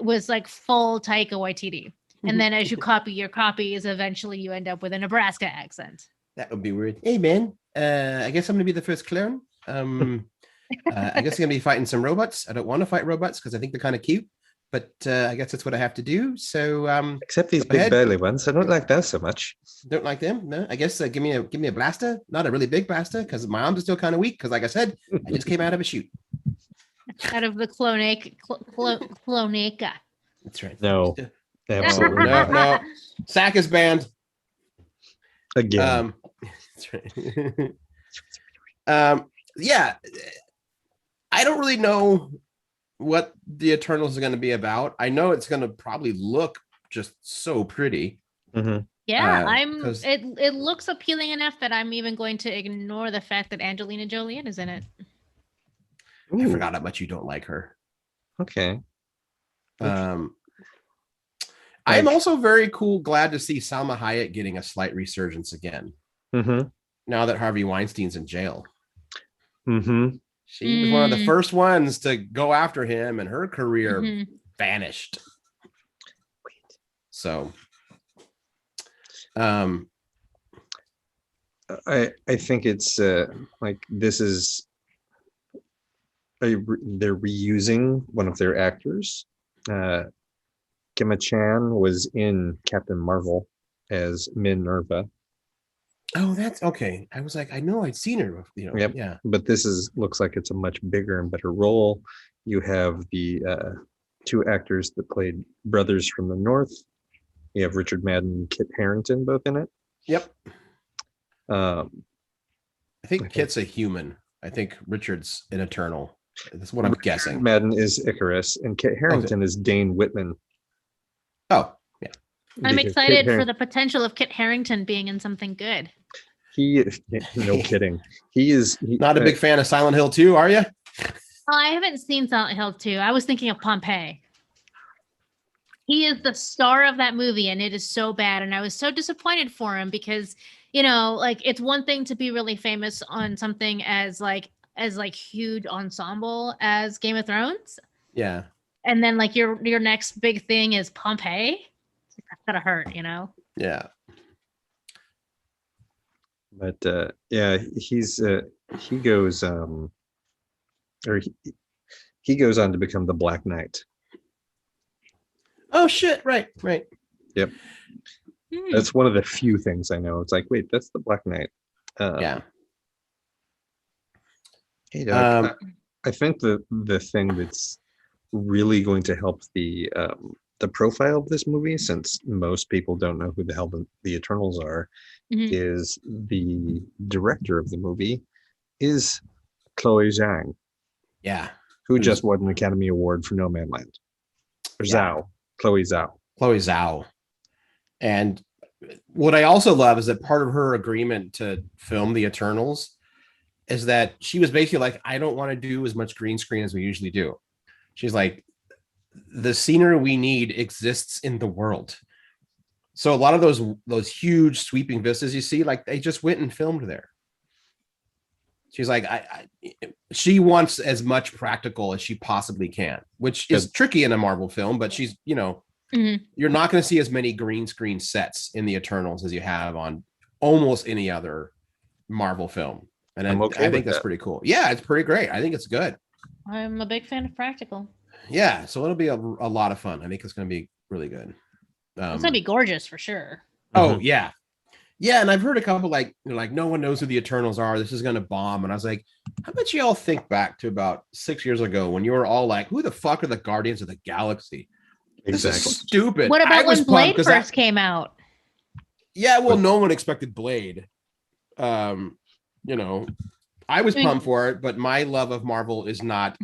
was like full Taika Waititi. And then as you copy your copies, eventually you end up with a Nebraska accent. That would be weird. Hey, man. I guess I'm going to be the first clone. I guess I'm going to be fighting some robots. I don't want to fight robots because I think they're kind of cute. But I guess that's what I have to do. So except these big burly ones, I don't like those so much. Don't like them? No. I guess give me a blaster, not a really big blaster, because my arms are still kind of weak. Because like I said, I just came out of a chute. Out of the clonaca. That's right. No, absolutely no. Sack is banned again. That's right. Yeah, I don't really know what the Eternals is going to be about. I know it's going to probably look just so pretty. Mm-hmm. Yeah, it looks appealing enough that I'm even going to ignore the fact that Angelina Jolie is in it. I forgot how much you don't like her. Okay. I'm also very glad to see Salma Hayek getting a slight resurgence again. Mm-hmm. Now that Harvey Weinstein's in jail. Mm-hmm. She was one of the first ones to go after him, and her career vanished. So, I think it's like this is they're reusing one of their actors. Gemma Chan was in Captain Marvel as Minerva. Oh, that's okay. I was like, I know I'd seen her. Yep. Yeah. But this looks like it's a much bigger and better role. You have the two actors that played brothers from the North. You have Richard Madden and Kit Harington both in it. Yep. I think Kit's a human. I think Richard's an Eternal. That's what I'm guessing. Madden is Icarus, and Kit Harington is Dane Whitman. Oh, yeah. I'm excited for the potential of Kit Harington being in something good. No kidding. He is not a big fan of Silent Hill 2, are you? I haven't seen Silent Hill 2. I was thinking of Pompeii. He is the star of that movie, and it is so bad. And I was so disappointed for him because, like it's one thing to be really famous on something as huge ensemble as Game of Thrones. Yeah. And then like your next big thing is Pompeii. That's gotta hurt, Yeah. But yeah, he goes he goes on to become the Black Knight. Oh shit! Right. Yep. That's one of the few things I know. It's like, wait, that's the Black Knight. Yeah. Hey, Doug, I think the thing that's really going to help the profile of this movie, since most people don't know who the hell the Eternals are, is the director of the movie is Chloe Zhang. Yeah. Who just won an Academy Award for Nomadland. Chloe Zhao. And what I also love is that part of her agreement to film the Eternals is that she was basically like, I don't want to do as much green screen as we usually do. She's like, the scenery we need exists in the world. So a lot of those huge sweeping vistas you see, like they just went and filmed there. She's like, she wants as much practical as she possibly can, which is tricky in a Marvel film, but she's, you're not going to see as many green screen sets in the Eternals as you have on almost any other Marvel film. And I think that's pretty cool. Yeah, it's pretty great. I think it's good. I'm a big fan of practical. Yeah, so it'll be a lot of fun. I think it's going to be really good. It's going to be gorgeous for sure. Oh, yeah. Yeah, and I've heard a couple like no one knows who the Eternals are. This is going to bomb. And I was like, how about you all think back to about 6 years ago when you were all like, who the fuck are the Guardians of the Galaxy? Exactly. This is stupid. What about when Blade first came out? Yeah, well, no one expected Blade. I was pumped for it, but my love of Marvel is not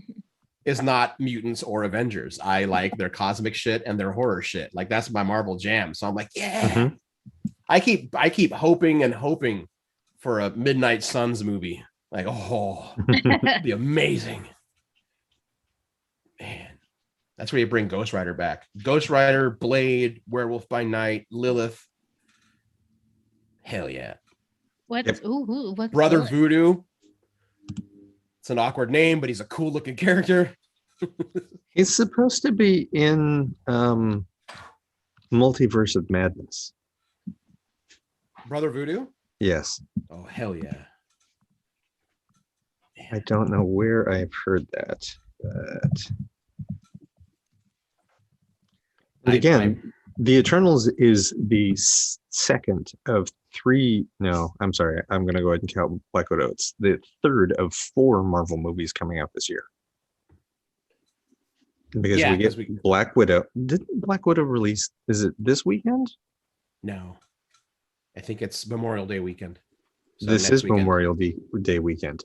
mutants or Avengers. I like their cosmic shit and their horror shit. Like that's my Marvel jam. So I'm like, yeah. Mm-hmm. I keep hoping and hoping for a Midnight Suns movie. Like, it'd be amazing. Man. That's where you bring Ghost Rider back. Ghost Rider, Blade, Werewolf by Night, Lilith. Hell yeah. What's what's Brother Lilith? Voodoo. It's an awkward name, but he's a cool looking character. He's supposed to be in Multiverse of Madness. Brother Voodoo? Yes. Oh, hell yeah. I don't know where I've heard that, but again, the Eternals is the second of three. No, I'm sorry. I'm going to go ahead and count Black Widow. It's the third of 4 Marvel movies coming out this year. Because we get Black Widow. Didn't Black Widow release? Is it this weekend? No. I think it's Memorial Day weekend. So this is weekend. Memorial Day weekend.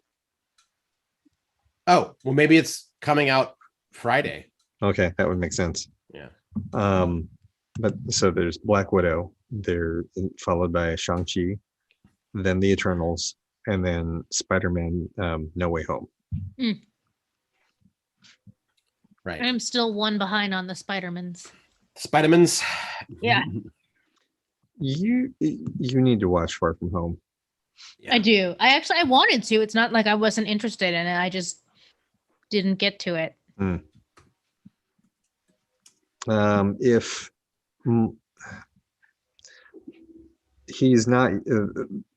Oh, well, maybe it's coming out Friday. Okay, that would make sense. Yeah. But so there's Black Widow, they're followed by Shang-Chi, then the Eternals, and then Spider-Man No Way Home. Right. I'm still one behind on the Spider-Mans. Spider-Mans. Yeah. You need to watch Far From Home. Yeah. I do. I wanted to. It's not like I wasn't interested in it. I just didn't get to it. If he's not,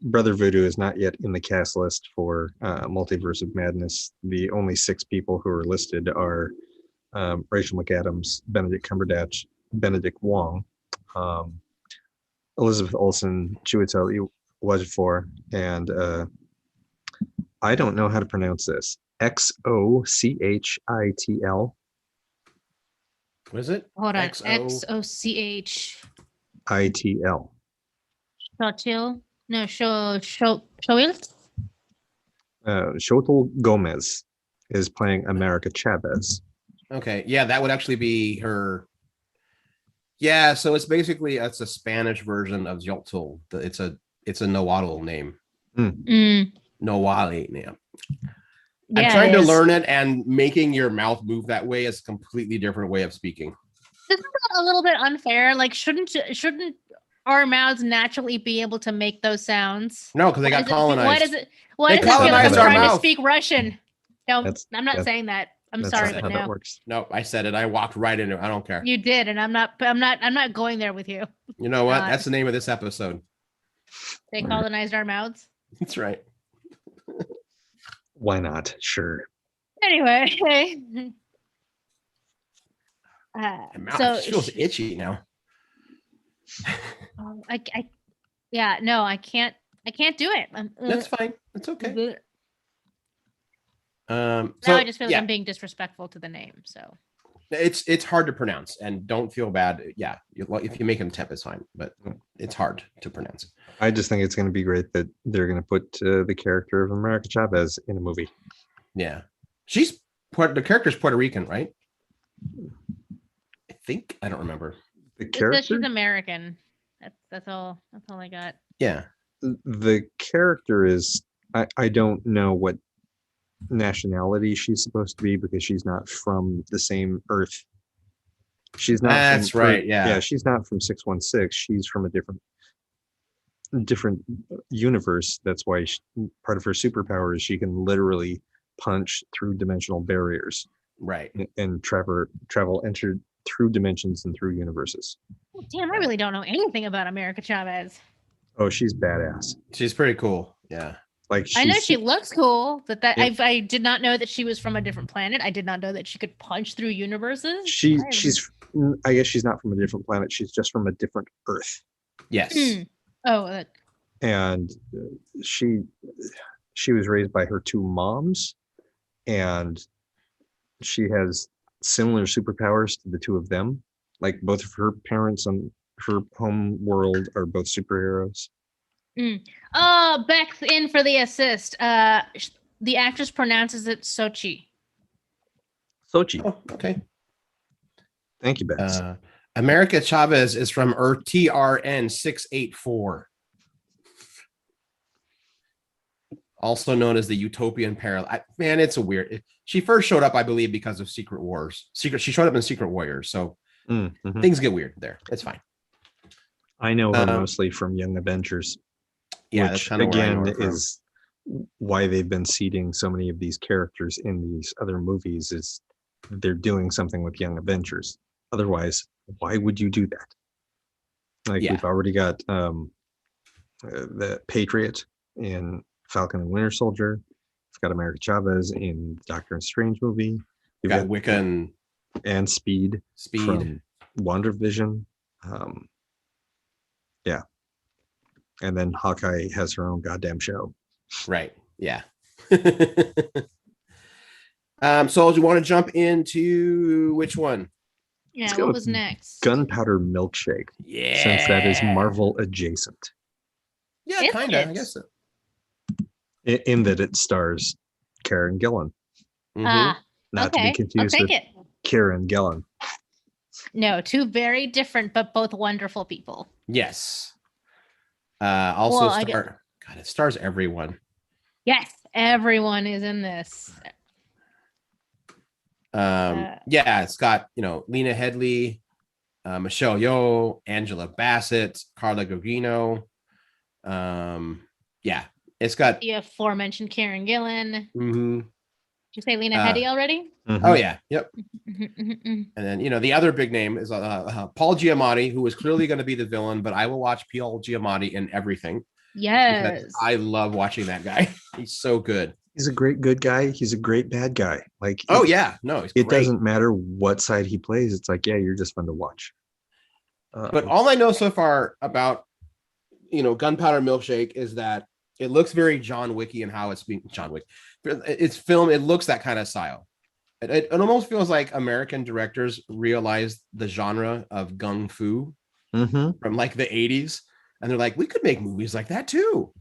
Brother Voodoo is not yet in the cast list for Multiverse of Madness. The only 6 people who are listed are Rachel McAdams, Benedict Cumberbatch, Benedict Wong, Elizabeth Olsen, Chiwetel Ejiofor, and I don't know how to pronounce this. Xochitl. What is it? Hold on. Xoch. ITL. Shotil? No, Showilt? Xochitl Gomez is playing America Chavez. Okay. Yeah, that would actually be her. Yeah, so it's basically a Spanish version of Xochitl. It's a Nahuatl name. Nahuatl name. Yeah, I'm trying to learn it, and making your mouth move that way is a completely different way of speaking. Isn't that a little bit unfair? Like, shouldn't our mouths naturally be able to make those sounds? No, because they got colonized. Why does it feel like I'm trying to speak Russian? No, I'm not saying that. I'm sorry, but no. No, I said it. I walked right into it. I don't care. You did, and I'm not going there with you. You know what? That's the name of this episode. They colonized our mouths. That's right. Why not? Sure. Anyway, my mouth feels itchy now. I can't do it. That's fine. It's okay. Now I just feel like I'm being disrespectful to the name. So it's hard to pronounce, and don't feel bad. Yeah, if you make an attempt, it's fine, but it's hard to pronounce. I just think it's going to be great that they're going to put the character of America Chavez in a movie. Yeah, the character's Puerto Rican, right? I think. I don't remember. The character. She's American. That's all. That's all I got. Yeah. The character is. I don't know what nationality she's supposed to be, because she's not from the same Earth. She's not. That's right. Yeah. Yeah. She's not from 616. She's from a different universe. That's why part of her superpower is she can literally punch through dimensional barriers. Right. And enter through dimensions and through universes. Damn, I really don't know anything about America Chavez. Oh, she's badass. She's pretty cool. Yeah. Like, I know she looks cool. I did not know that she was from a different planet. I did not know that she could punch through universes. She's I guess she's not from a different planet. She's just from a different Earth. Yes. Oh. And she was raised by her 2 moms, and she has similar superpowers to the 2 of them. Like, both of her parents and her home world are both superheroes. Oh, Beck's in for the assist. The actress pronounces it Sochi. Sochi. Oh, okay. Thank you, Bex. America Chavez is from Earth TRN 684. also known as the Utopian Parallel. Man, it's a weird. She first showed up, I believe, because of Secret Wars. She showed up in Secret Warriors, so things get weird there. It's fine. I know her mostly from Young Avengers. Yeah, which that's again is why they've been seeding so many of these characters in these other movies. Is they're doing something with Young Avengers. Otherwise, why would you do that? Like we've already got the Patriot in Falcon and Winter Soldier. We've got America Chavez in Doctor Strange movie. We've got Wiccan and Speed from WandaVision. Yeah. And then Hawkeye has her own goddamn show. Right. Yeah. So do you want to jump into which one? Yeah, what was next? Gunpowder Milkshake. Yeah. Since that is Marvel adjacent. Yeah, kind of. I guess so. In that it stars Karen Gillan. Not to be confused with Karen Gillan. No, two very different but both wonderful people. Yes. God, it stars everyone. Yes, everyone is in this. It's got Lena Headey, Michelle Yeoh, Angela Bassett, Carla Gugino. It's got the aforementioned Karen Gillan. Did you say Lena Headey already? Oh yeah, yep. And then the other big name is Paul Giamatti, who is clearly going to be the villain, but I will watch Paul Giamatti in everything. Yes, I love watching that guy. He's so good. He's a great good guy. He's a great bad guy. Like it doesn't matter what side he plays. It's like you're just fun to watch. But all I know so far about Gunpowder Milkshake is that it looks very John Wicky and how it's being John Wick. It's film. It looks that kind of style. It almost feels like American directors realized the genre of gung fu from like the 80s. And they're like, we could make movies like that too.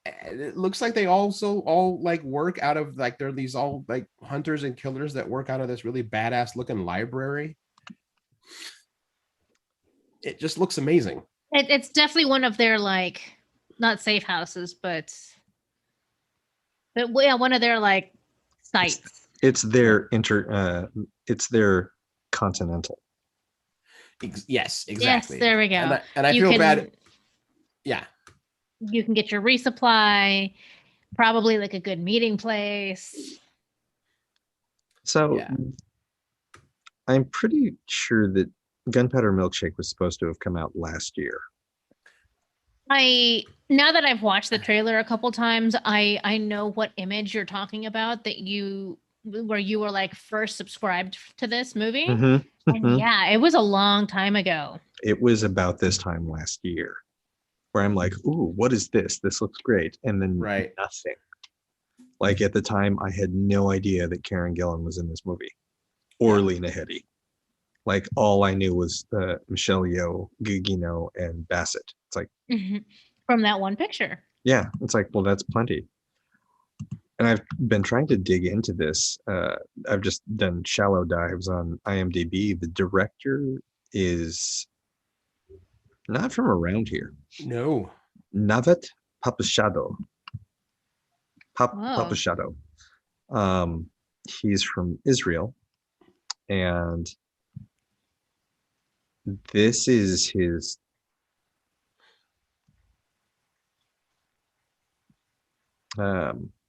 It looks like they also all like work out of like, they're these all like hunters and killers that work out of this really badass looking library. It just looks amazing. It's definitely one of their like, not safe houses, but one of their like sites. It's their it's their continental. Yes, exactly. Yes, there we go. And I feel bad. Yeah. You can get your resupply, probably like a good meeting place. So I'm pretty sure that Gunpowder Milkshake was supposed to have come out last year. Now that I've watched the trailer a couple times, I know what image you're talking about where you were like first subscribed to this movie. And it was a long time ago. It was about this time last year where I'm like, ooh, what is this? This looks great. And then nothing. Like at the time, I had no idea that Karen Gillan was in this movie or Lena Headey. Like all I knew was Michelle Yeoh, Gugino, and Bassett. It's like from that one picture. Yeah, it's like, well, that's plenty. And I've been trying to dig into this. I've just done shallow dives on IMDb. The director is not from around here. No. Navet Papashado. Papashado. He's from Israel. And this is his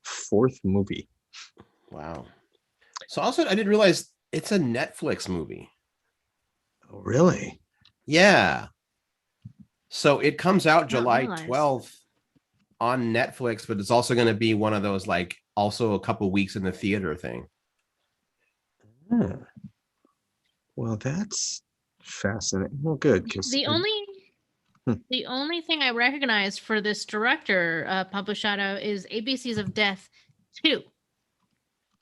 fourth movie. Wow. So also, I didn't realize it's a Netflix movie. Oh, really? Yeah. So it comes out July 12th on Netflix, but it's also going to be one of those like also a couple weeks in the theater thing. Well, that's fascinating. Well, good. The only thing I recognize for this director, Papashado, is ABCs of Death 2.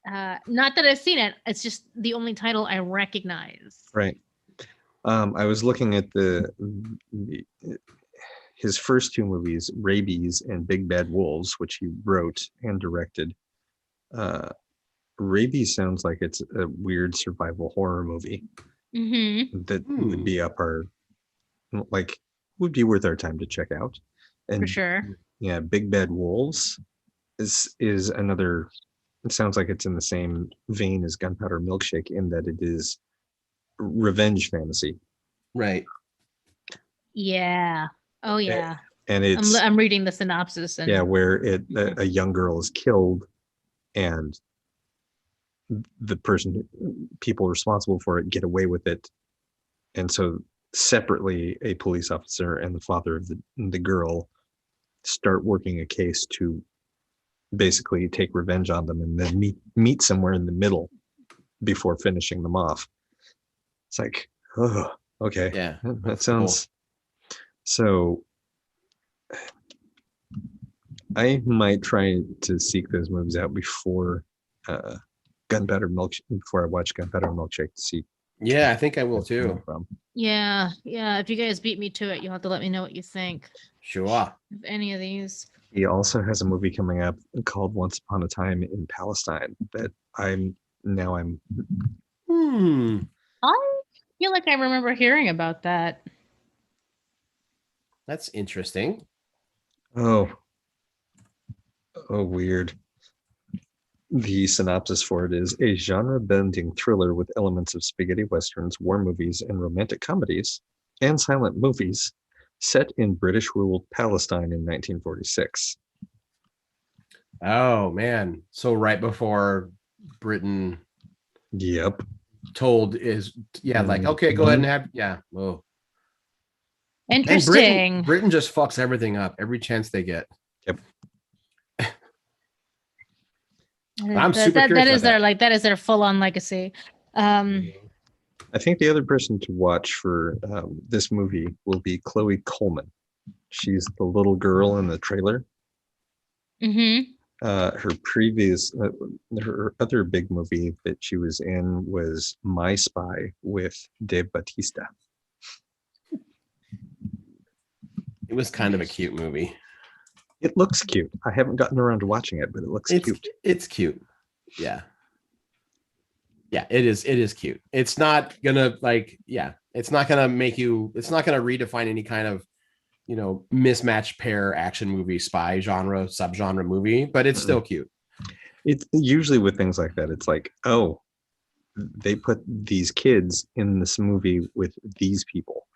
Not that I've seen it. It's just the only title I recognize. Right. I was looking at his first two movies, Rabies and Big Bad Wolves, which he wrote and directed. Rabies sounds like it's a weird survival horror movie that would be would be worth our time to check out. And for sure. Yeah, Big Bad Wolves is another. It sounds like it's in the same vein as Gunpowder Milkshake in that it is revenge fantasy. Right. Yeah. Oh yeah. And it's I'm reading the synopsis and where a young girl is killed, and the people responsible for it get away with it, and so separately a police officer and the father of the girl start working a case to basically take revenge on them, and then meet somewhere in the middle before finishing them off. It's like, oh, okay, Yeah, that sounds cool. So I might try to seek those movies out before Gunpowder Milkshake, before I watch Gunpowder Milkshake to see. Yeah, I think I will too. Yeah. If you guys beat me to it, you'll have to let me know what you think. Sure. Of any of these. He also has a movie coming up called Once Upon a Time in Palestine that I'm. I feel like I remember hearing about that. That's interesting. Oh, weird. The synopsis for it is a genre-bending thriller with elements of spaghetti westerns, war movies, and romantic comedies, and silent movies, set in British-ruled Palestine in 1946. Oh man! So right before Britain, Yep. told is like, okay, go ahead and have Oh, interesting. Britain just fucks everything up every chance they get. Yep. I'm super curious. That is their full-on legacy. I think the other person to watch for this movie will be Chloe Coleman. She's the little girl in the trailer. Mm-hmm. Her other big movie that she was in was My Spy with Dave Bautista. It was kind of a cute movie. It looks cute. I haven't gotten around to watching it, but it looks cute. It's cute. Yeah. Yeah, it is cute. It's not gonna it's not gonna make you, it's not gonna redefine any kind of, mismatched pair action movie, spy genre, subgenre movie, but it's still cute. It's usually with things like that, it's like, oh, they put these kids in this movie with these people.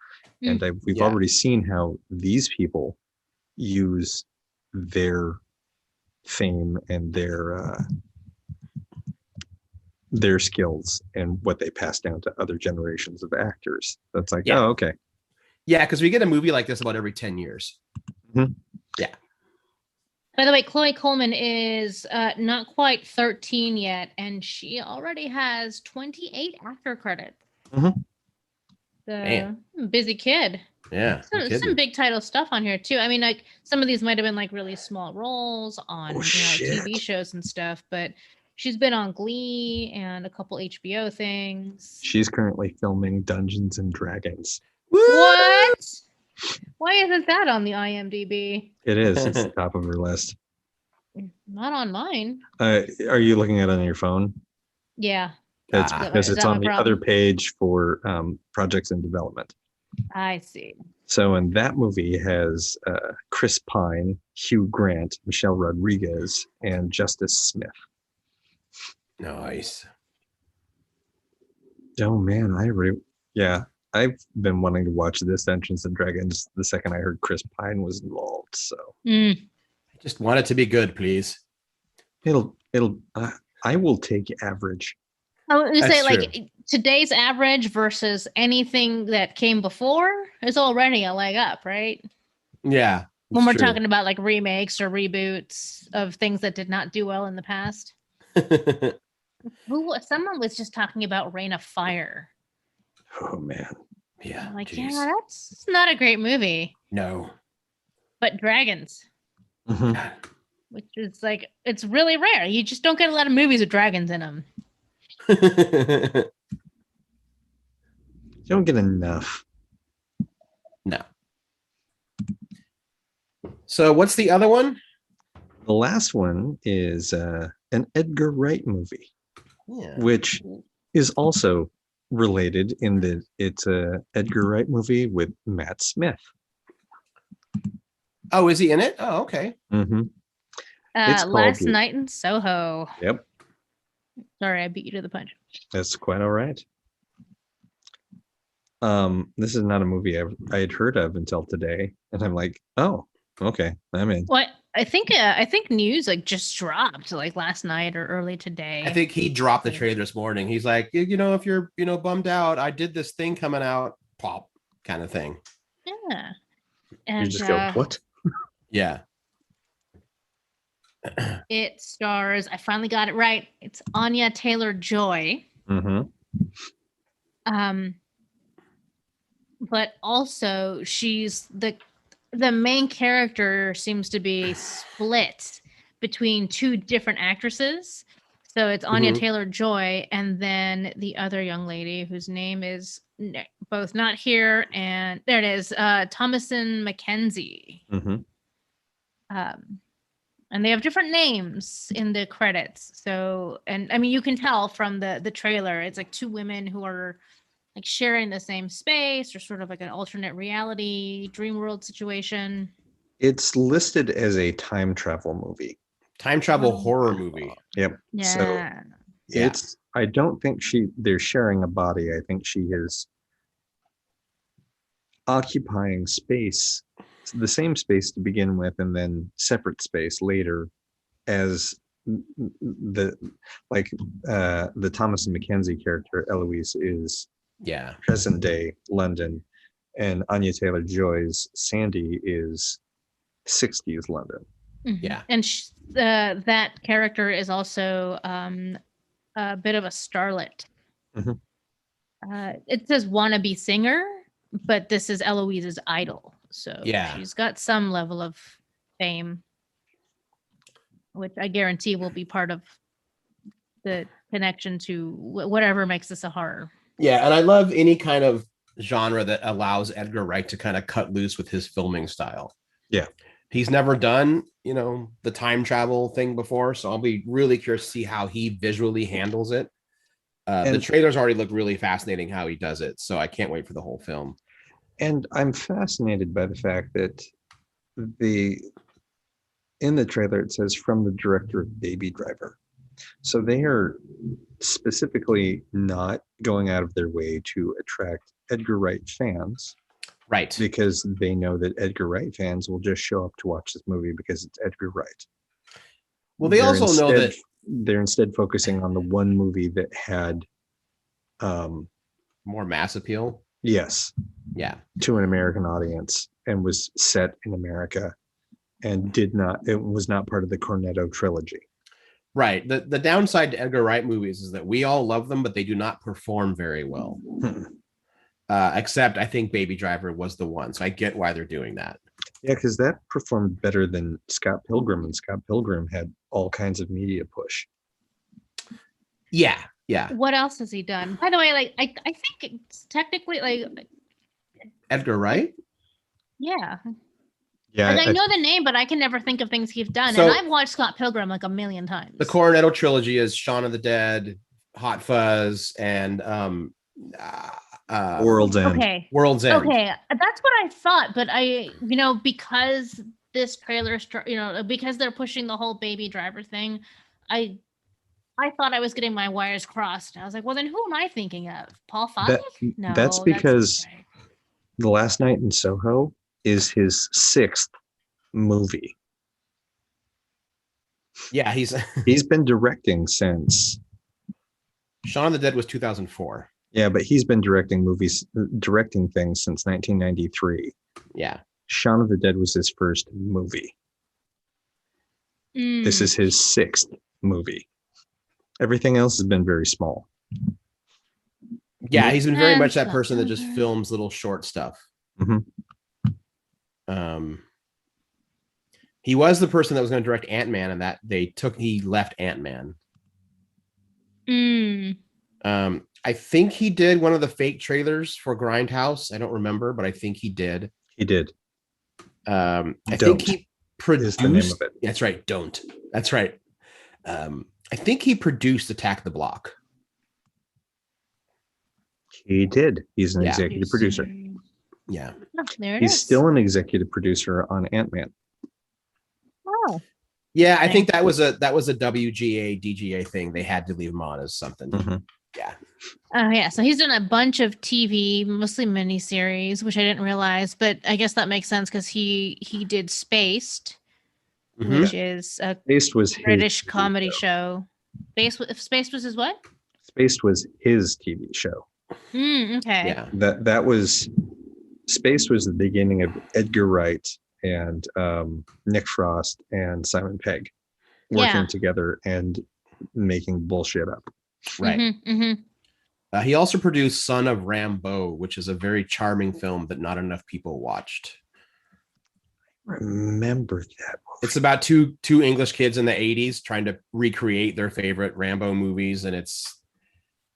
And we've already seen how these people use their fame and their skills and what they pass down to other generations of actors. That's like, oh, okay. Yeah, because we get a movie like this about every 10 years. Mm-hmm. Yeah. By the way, Chloe Coleman is not quite 13 yet, and she already has 28 actor credits. Mm-hmm. Busy kid. Yeah. Some big title stuff on here too. I mean, like some of these might have been like really small roles on TV shows and stuff, but she's been on Glee and a couple HBO things. She's currently filming Dungeons and Dragons. What? Why isn't that on the IMDb? It is. It's the top of her list. Not on mine. Are you looking at it on your phone? Yeah. That's because it's on the other page for projects in development. I see. So, and that movie has Chris Pine, Hugh Grant, Michelle Rodriguez, and Justice Smith. Nice. Oh man, I've been wanting to watch this Dungeons and Dragons the second I heard Chris Pine was involved. So I just want it to be good, please. I will take average. I would say like today's average versus anything that came before is already a leg up, right? Yeah. When we're talking about like remakes or reboots of things that did not do well in the past. Someone was just talking about Reign of Fire. Oh man. Yeah. I'm like, that's not a great movie. No. But dragons. Mm-hmm. Which is like, it's really rare. You just don't get a lot of movies with dragons in them. You don't get enough. No. So what's the other one? The last one is an Edgar Wright movie, which is also related in that it's a Edgar Wright movie with Matt Smith. Oh, is he in it? Oh, okay. Mm-hmm. It's called- Last Night in Soho. Yep, Sorry, I beat you to the punch. that's quite all right. This is not a movie I had heard of until today, and I'm like, oh, okay, I'm in. What I think news like just dropped like last night or early today. I think he dropped the trailer this morning. He's like, you know, if you're, you know, bummed out, I did this thing coming out, pop kind of thing. Yeah. You And just go, what? Yeah. it stars, I finally got it right. It's Anya Taylor-Joy. Mm-hmm. But also she's the main character seems to be split between two different actresses. So it's Anya Taylor-Joy and then the other young lady whose name is both not here, and there it is, Thomasin McKenzie. Mm-hmm. And they have different names in the credits. So, and I mean, you can tell from the trailer, it's like two women who are like sharing the same space or sort of like an alternate reality dream world situation. It's listed as a time travel movie. Time travel horror movie. Yep. Yeah. So it's, I don't think they're sharing a body. I think she is occupying space, the same space to begin with, and then separate space later as the Thomasin McKenzie character, Eloise, is present day London, and Anya Taylor-Joy's Sandy is 60s London. Mm-hmm. Yeah. And that character is also a bit of a starlet. Mm-hmm. It says wannabe singer, but this is Eloise's idol. So she's got some level of fame, which I guarantee will be part of the connection to whatever makes this a horror. Yeah, and I love any kind of genre that allows Edgar Wright to kind of cut loose with his filming style. Yeah. He's never done, you know, the time travel thing before, so I'll be really curious to see how he visually handles it. The trailers already look really fascinating how he does it, so I can't wait for the whole film. And I'm fascinated by the fact that in the trailer it says from the director of Baby Driver. So they are specifically not going out of their way to attract Edgar Wright fans. Right. Because they know that Edgar Wright fans will just show up to watch this movie because it's Edgar Wright. Well, they also know that they're instead focusing on the one movie that had more mass appeal. Yes. Yeah. To an American audience and was set in America and it was not part of the Cornetto trilogy. Right. The downside to Edgar Wright movies is that we all love them, but they do not perform very well. Except I think Baby Driver was the one. So I get why they're doing that. Yeah, because that performed better than Scott Pilgrim, and Scott Pilgrim had all kinds of media push. Yeah. Yeah. What else has he done? By the way, like I think it's technically like Edgar Wright? Yeah. Yeah. Like I know the name, but I can never think of things he's done. So, and I've watched Scott Pilgrim like a million times. The Cornetto trilogy is Shaun of the Dead, Hot Fuzz, and World's End. Okay. World's End. Okay. That's what I thought, but because this trailer, because they're pushing the whole Baby Driver thing, I thought I was getting my wires crossed. I was like, well, then who am I thinking of? Paul Feig? No. That's because The Last Night in Soho is his 6th movie. Yeah, he's been directing since Shaun of the Dead was 2004. Yeah, but he's been directing things since 1993. Yeah. Shaun of the Dead was his first movie. This is his 6th movie. Everything else has been very small. Yeah, he's been very much that person that just films little short stuff. Mm-hmm. He was the person that was going to direct Ant-Man, and he left Ant-Man. I think he did one of the fake trailers for Grindhouse. I don't remember, but I think he did. He did. I think he produced the name of it. That's right. Don't. That's right. I think he produced Attack the Block. He did. He's an executive producer. Yeah. Oh, there it He's is. still an executive producer on Ant-Man. Oh. Yeah, I think that was a WGA DGA thing. They had to leave him on as something. Yeah. Oh yeah, so he's done a bunch of TV, mostly miniseries, which I didn't realize, but I guess that makes sense because he did Spaced, which is a Spaced was British his TV comedy show. Spaced was his what? Spaced was his TV show. Okay. Yeah. That was Spaced was the beginning of Edgar Wright and Nick Frost and Simon Pegg working together and making bullshit up. Right. He also produced Son of Rambo, which is a very charming film that not enough people watched. Remember that movie. It's about two English kids in the 80s trying to recreate their favorite Rambo movies, and it's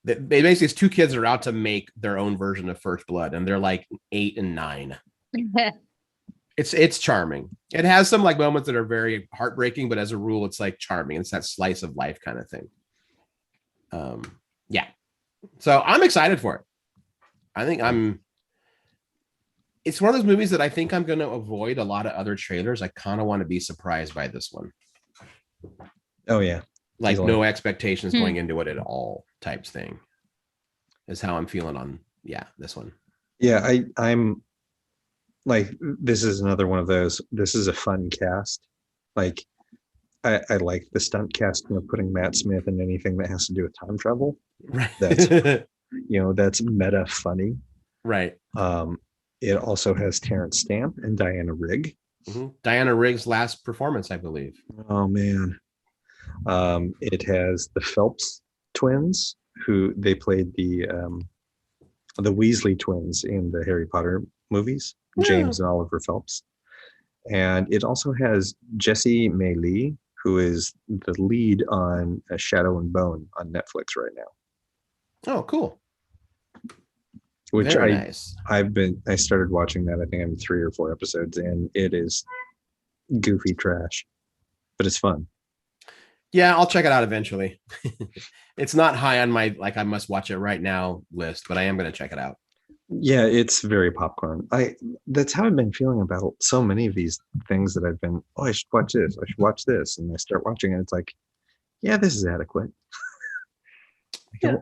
two kids are out to make their own version of First Blood, and they're like 8 and 9. It's charming. It has some like moments that are very heartbreaking, but as a rule, it's like charming. It's that slice of life kind of thing. Yeah. So I'm excited for it. I think it's one of those movies that I think I'm going to avoid a lot of other trailers. I kind of want to be surprised by this one. Oh yeah. Like no expectations going into it at all types thing is how I'm feeling on this one. Yeah, I'm like, this is another one of those. This is a fun cast. Like I like the stunt casting of putting Matt Smith in anything that has to do with time travel. Right. That's that's meta funny. Right. It also has Terrence Stamp and Diana Rigg. Diana Rigg's last performance, I believe. Oh man. It has the Phelps twins, who they played the Weasley twins in the Harry Potter movies, James and Oliver Phelps. And it also has Jessie May Lee, who is the lead on Shadow and Bone on Netflix right now. Oh, cool. Which Very nice. I started watching that. I think I'm 3 or 4 episodes in. It is goofy trash, but it's fun. Yeah, I'll check it out eventually. It's not high on my I must watch it right now list, but I am going to check it out. Yeah, it's very popcorn. That's how I've been feeling about so many of these things that I've been, I should watch this, I should watch this. And I start watching it. It's like, yeah, this is adequate.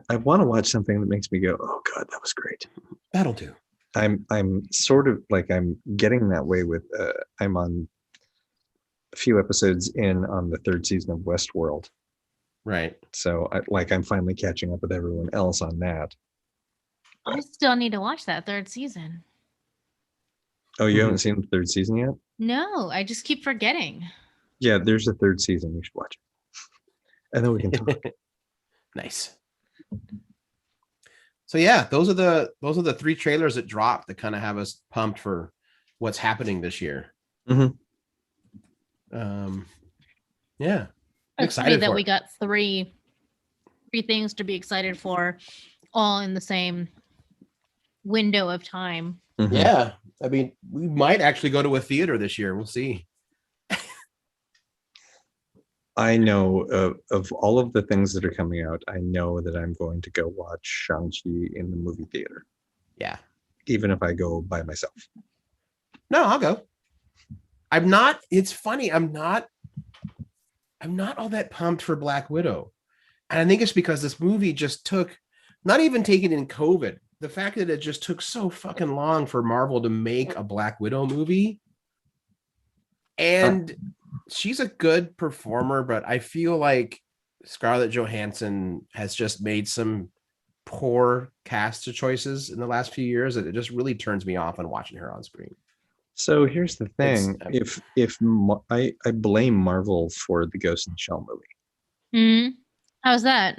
I want to watch something that makes me go, oh God, that was great. That'll do. I'm sort of like, I'm getting that way with, I'm on a few episodes in on the 3rd season of Westworld. Right. So I'm finally catching up with everyone else on that. I still need to watch that 3rd season. Oh, you haven't seen the 3rd season yet? No, I just keep forgetting. Yeah, there's a 3rd season. You should watch it. And then we can talk. Nice. So yeah, those are the 3 trailers that dropped that kind of have us pumped for what's happening this year. Yeah. I'm It's funny excited that for we it. got three things to be excited for, all in the same window of time. Yeah, I mean, we might actually go to a theater this year. We'll see. I know of all of the things that are coming out, I know that I'm going to go watch Shang-Chi in the movie theater. Yeah. Even if I go by myself. No, I'll go. It's funny. I'm not all that pumped for Black Widow. And I think it's because this movie just took, not even taking in COVID, the fact that it just took so fucking long for Marvel to make a Black Widow movie. And she's a good performer, but I feel like Scarlett Johansson has just made some poor cast choices in the last few years that it just really turns me off on watching her on screen. So here's the thing. I blame Marvel for the Ghost in the Shell movie. How's that?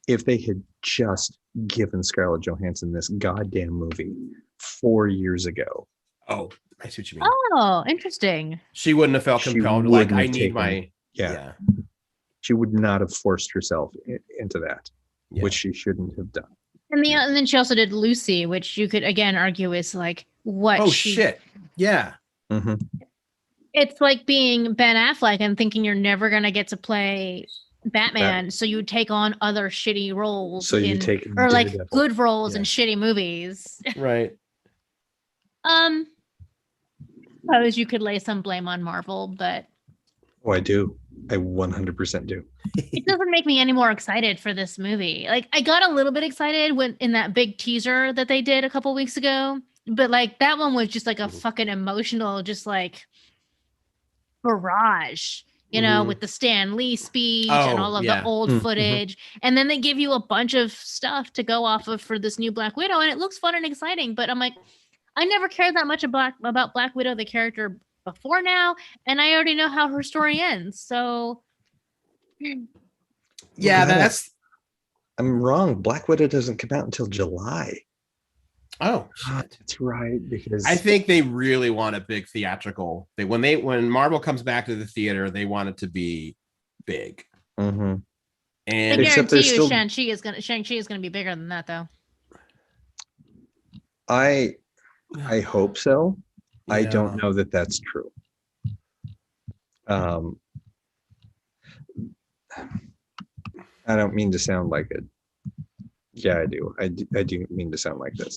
If they had just given Scarlett Johansson this goddamn movie 4 years ago. Oh, I see what you mean. Oh, interesting. She wouldn't have felt compelled. Like, I need my... Yeah. She would not have forced herself into that, which she shouldn't have done. And then she also did Lucy, which you could again argue is like what? Oh shit! Yeah. Mm-hmm. It's like being Ben Affleck and thinking you're never gonna get to play Batman, so you take on other shitty roles. So you take like good roles in shitty movies. Right. Suppose you could lay some blame on Marvel, but Oh, I do. I 100% do. It doesn't make me any more excited for this movie. Like, I got a little bit excited when in that big teaser that they did a couple weeks ago, but like that one was just like a fucking emotional, just like barrage, with the Stan Lee speech and all of the old footage. And then they give you a bunch of stuff to go off of for this new Black Widow, and it looks fun and exciting. But I'm like, I never cared that much about Black Widow, the character, before now, and I already know how her story ends. So Yeah, that's. I'm wrong. Black Widow doesn't come out until July. Oh, shit. That's right. Because I think they really want a big theatrical. When Marvel comes back to the theater, they want it to be big. Mm-hmm. And I guarantee you, Shang-Chi is gonna be bigger than that, though. I hope so. Yeah. I don't know that that's true. I don't mean to sound like it. Yeah, I do. I do mean to sound like this.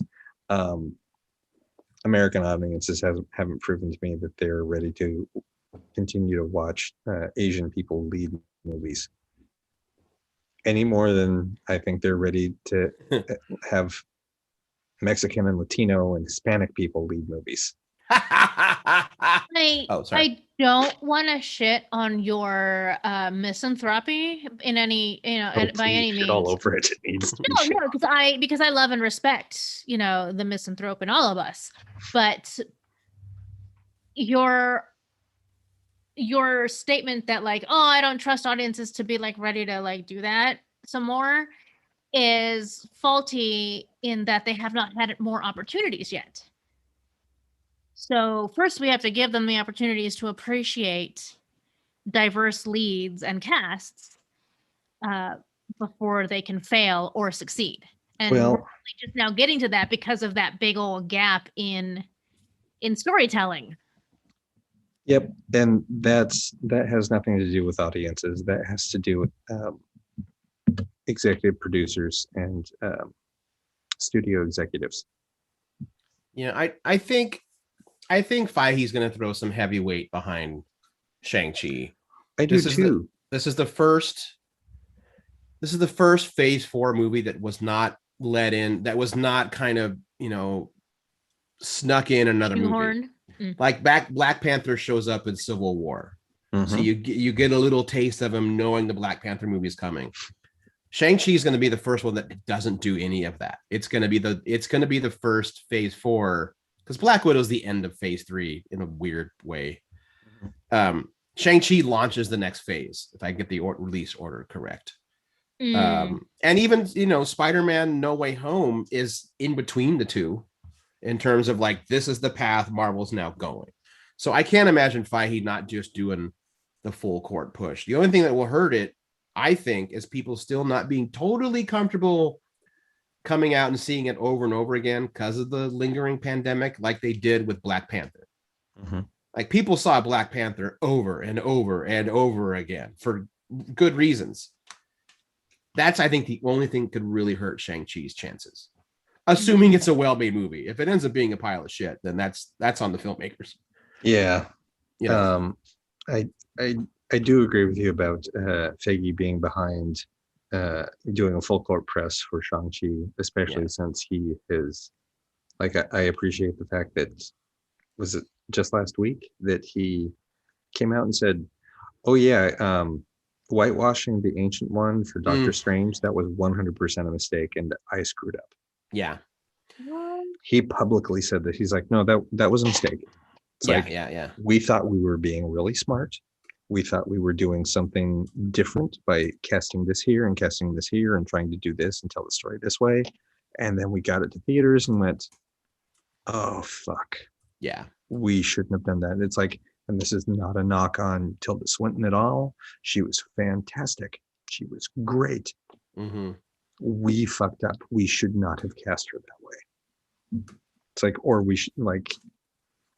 American audiences haven't proven to me that they're ready to continue to watch Asian people lead movies any more than I think they're ready to have Mexican and Latino and Hispanic people lead movies. I don't want to shit on your misanthropy in any, by any means. All over it. It needs to be no, because I love and respect, the misanthrope in all of us. But your statement that like, oh, I don't trust audiences to be like ready to like do that some more is faulty in that they have not had more opportunities yet. So first we have to give them the opportunities to appreciate diverse leads and casts before they can fail or succeed. And we're only just now getting to that because of that big old gap in storytelling. Yep, and that has nothing to do with audiences. That has to do with executive producers and studio executives. Yeah, I think Feige's going to throw some heavy weight behind Shang-Chi. I do too. This is the first Phase 4 movie that was not let in, that was not kind of, snuck in another movie. Like Black Panther shows up in Civil War. So you get a little taste of him knowing the Black Panther movie is coming. Shang-Chi is going to be the first one that doesn't do any of that. It's going to be the first Phase 4, because Black Widow is the end of Phase 3 in a weird way. Shang-Chi launches the next phase, if I get the release order correct. And even, Spider-Man No Way Home is in between the two in terms of like, this is the path Marvel's now going. So I can't imagine Feige not just doing the full court push. The only thing that will hurt it, I think, is people still not being totally comfortable coming out and seeing it over and over again because of the lingering pandemic, like they did with Black Panther. Like, people saw Black Panther over and over and over again for good reasons. That's, I think, the only thing that could really hurt Shang-Chi's chances, assuming it's a well-made movie. If it ends up being a pile of shit, then that's on the filmmakers. Yeah. I do agree with you about Feige being behind doing a full court press for Shang-Chi, especially since he is, like, I appreciate the fact that, was it just last week that he came out and said, oh yeah, whitewashing the Ancient One for Doctor Strange, that was 100% a mistake and I screwed up. Yeah. He publicly said that. He's like, no, that was a mistake. It's we thought we were being really smart. We thought we were doing something different by casting this here and casting this here and trying to do this and tell the story this way. And then we got it to theaters and went, oh, fuck. Yeah. We shouldn't have done that. It's like, and this is not a knock on Tilda Swinton at all. She was fantastic. She was great. We fucked up. We should not have cast her that way. It's like, or we should, like,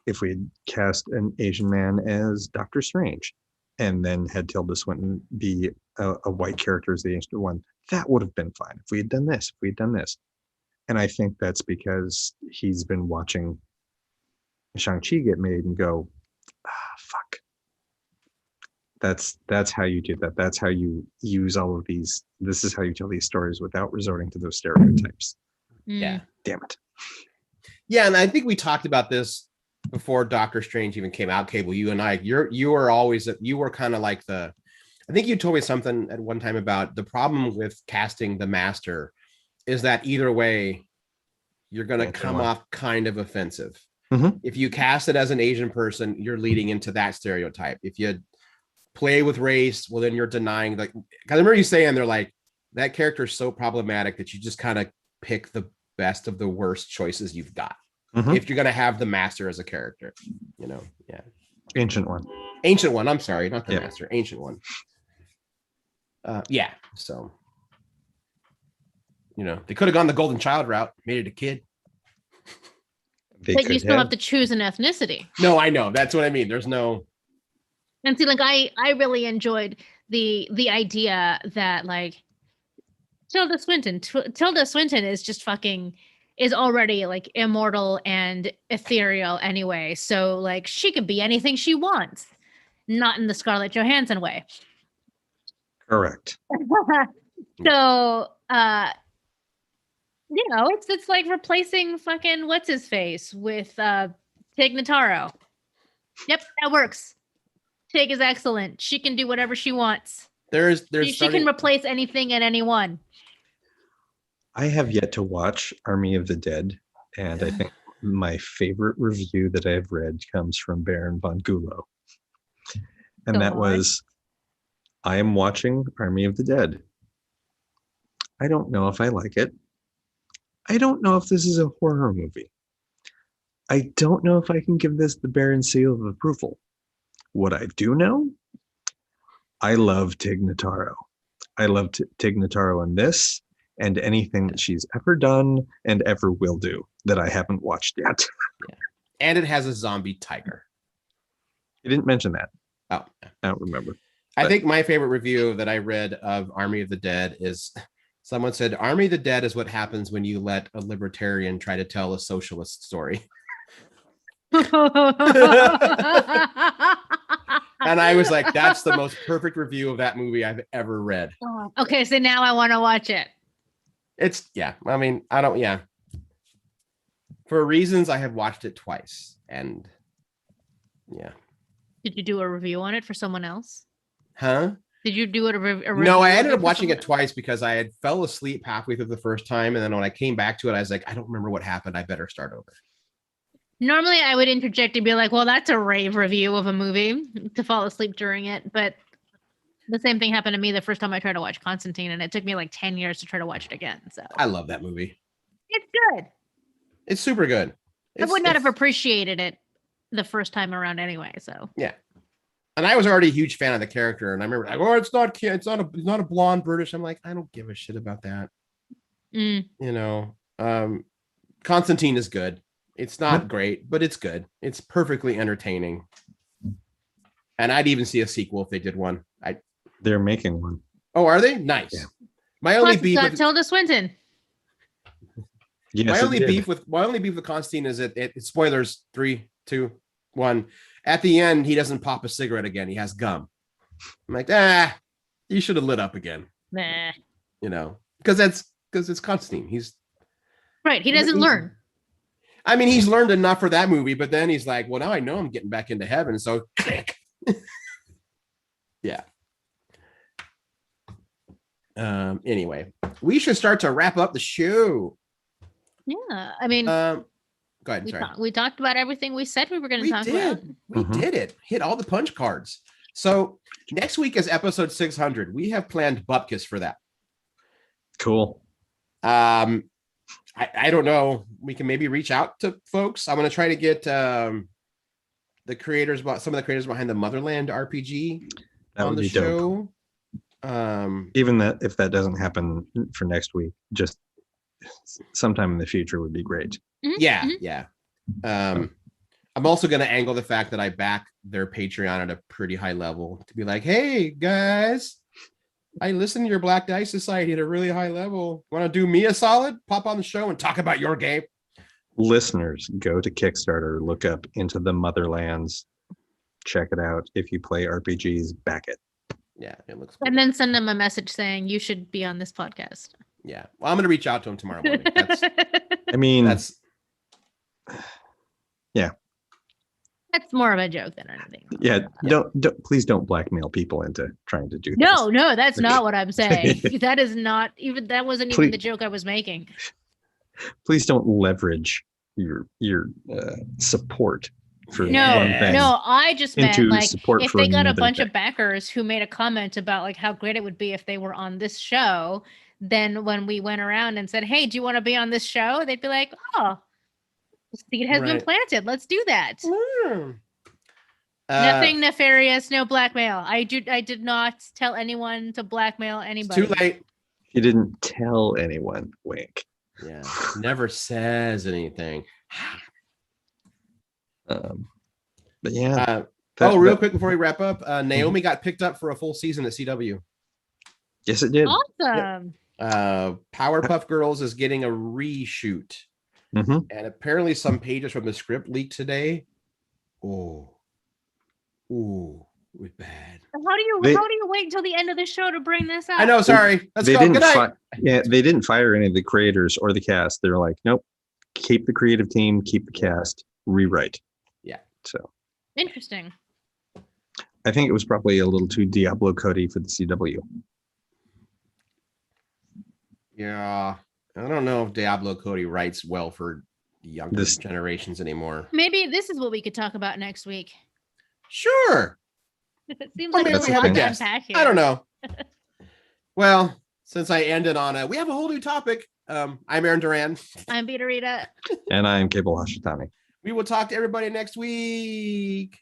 if we had cast an Asian man as Doctor Strange and then had Tilda Swinton be a white character as the Ancient One, that would have been fine. If we had done this, And I think that's because he's been watching Shang-Chi get made and go, fuck. That's how you do that. That's how you use all of these. This is how you tell these stories without resorting to those stereotypes. Yeah. Damn it. Yeah, and I think we talked about this before Doctor Strange even came out, Cable. You and I, you were kind of like I think you told me something at one time about the problem with casting the Master is that either way, you're going to come off kind of offensive. Mm-hmm. If you cast it as an Asian person, you're leading into that stereotype. If you play with race, well, then you're denying, like, because I remember you saying they're like, that character is so problematic that you just kind of pick the best of the worst choices you've got. Mm-hmm. If you're going to have the Master as a character, yeah. Ancient one. I'm sorry, not the Master, ancient one. Yeah. So, they could have gone the Golden Child route, made it a kid. But you still have to choose an ethnicity. No, I know. That's what I mean. There's no. And see, like, I really enjoyed the idea that, like, Tilda Swinton is just is already like immortal and ethereal anyway. So, like, she could be anything she wants, not in the Scarlett Johansson way. Correct. So, it's like replacing fucking what's his face with Tig Notaro. Yep, that works. Tig is excellent. She can do whatever she wants. She can replace anything and anyone. I have yet to watch Army of the Dead, and I think my favorite review that I've read comes from Baron von Gulo. And that was, I am watching Army of the Dead. I don't know if I like it. I don't know if this is a horror movie. I don't know if I can give this the Baron seal of approval. What I do know, I love Tig Notaro. I love Tig Notaro in this and anything that she's ever done and ever will do that I haven't watched yet. Yeah. And it has a zombie tiger. You didn't mention that. Oh, I don't remember. I think my favorite review that I read of Army of the Dead is someone said, Army of the Dead is what happens when you let a libertarian try to tell a socialist story. And I was like, that's the most perfect review of that movie I've ever read. Okay, so now I want to watch it. For reasons, I have watched it twice. And yeah. Did you do a review on it for someone else? Huh? Did you do a review? No, I ended up watching it twice because I had fell asleep halfway through the first time. And then when I came back to it, I was like, I don't remember what happened. I better start over. Normally, I would interject and be like, well, that's a rave review of a movie to fall asleep during it. But the same thing happened to me the first time I tried to watch Constantine, and it took me like 10 years to try to watch it again. So I love that movie. It's good. It's super good. I would not have appreciated it the first time around anyway. So yeah. And I was already a huge fan of the character, and I remember like, it's not a blonde British. I'm like, I don't give a shit about that. Constantine is good. It's not great, but it's good. It's perfectly entertaining. And I'd even see a sequel if they did one. They're making one. Oh, are they? Nice. Yeah. My only beef with Tilda Swinton. Yes, my only beef with Constantine is it spoilers 3, 2, 1. At the end, he doesn't pop a cigarette again. He has gum. I'm like, you should have lit up again. Nah. Because it's Constantine. He's right. He doesn't learn. I mean, he's learned enough for that movie, but then he's like, well, now I know I'm getting back into heaven. So yeah. Anyway, we should start to wrap up the show. Yeah. I mean, go ahead. Sorry. We talked about everything we said we were going to talk about. We did it. Hit all the punch cards. So next week is episode 600. We have planned Bupkis for that. Cool. I don't know. We can maybe reach out to folks. I'm going to try to get some of the creators behind the Motherland RPG on the show. Even that, if that doesn't happen for next week, just sometime in the future would be great. Yeah. I'm also going to angle the fact that I back their Patreon at a pretty high level to be like, hey guys, I listen to your Black Dice Society at a really high level. Want to do me a solid? Pop on the show and talk about your game. Listeners, go to Kickstarter, look up Into the Motherlands. check it out. If you play RPGs, back it. Yeah, it looks And cool. then send him a message saying you should be on this podcast. Yeah. Well, I'm gonna reach out to him tomorrow morning. That's I mean, that's That's more of a joke than anything. yeah. Don't please don't blackmail people into trying to do No, this. no, that's not what I'm saying. That is not even. That wasn't even Please- the joke I was making. Please don't leverage your support for No, one thing. no, I just meant into like support if for they got a another bunch thing. of backers who made a comment about like how great it would be if they were on this show, then when we went around and said, "Hey, do you want to be on this show?" They'd be like, "Oh, the seed has been Right. planted. Let's do that." Uh, Nothing nefarious, no blackmail. I did not tell anyone to blackmail It's anybody. too late. He didn't tell anyone. Wink. Yeah. Never says anything. But yeah. Real quick before we wrap up, Naomi got picked up for a full season at CW. Yes, it did. Awesome. Powerpuff Girls is getting a reshoot, Mhm. and apparently some pages from the script leaked today. Ooh, it was bad. How do you They- wait until the end of the show to bring this up? I know. Sorry. Let's They go. didn't Good night. they didn't fire any of the creators or the cast. They were like, nope, keep the creative team, keep the cast, rewrite. Yeah. So Interesting. I think it was probably a little too Diablo Cody for the CW. Yeah. I don't know if Diablo Cody writes well for younger This- generations anymore. Maybe this is what we could talk about next week. Sure. It seems Or like maybe there's we a have a lot to guest. unpack here. I don't know. Well, since I ended on we have a whole new topic. I'm Aaron Duran. I'm Beta Rita. And I'm Cable Hashitani. We will talk to everybody next week.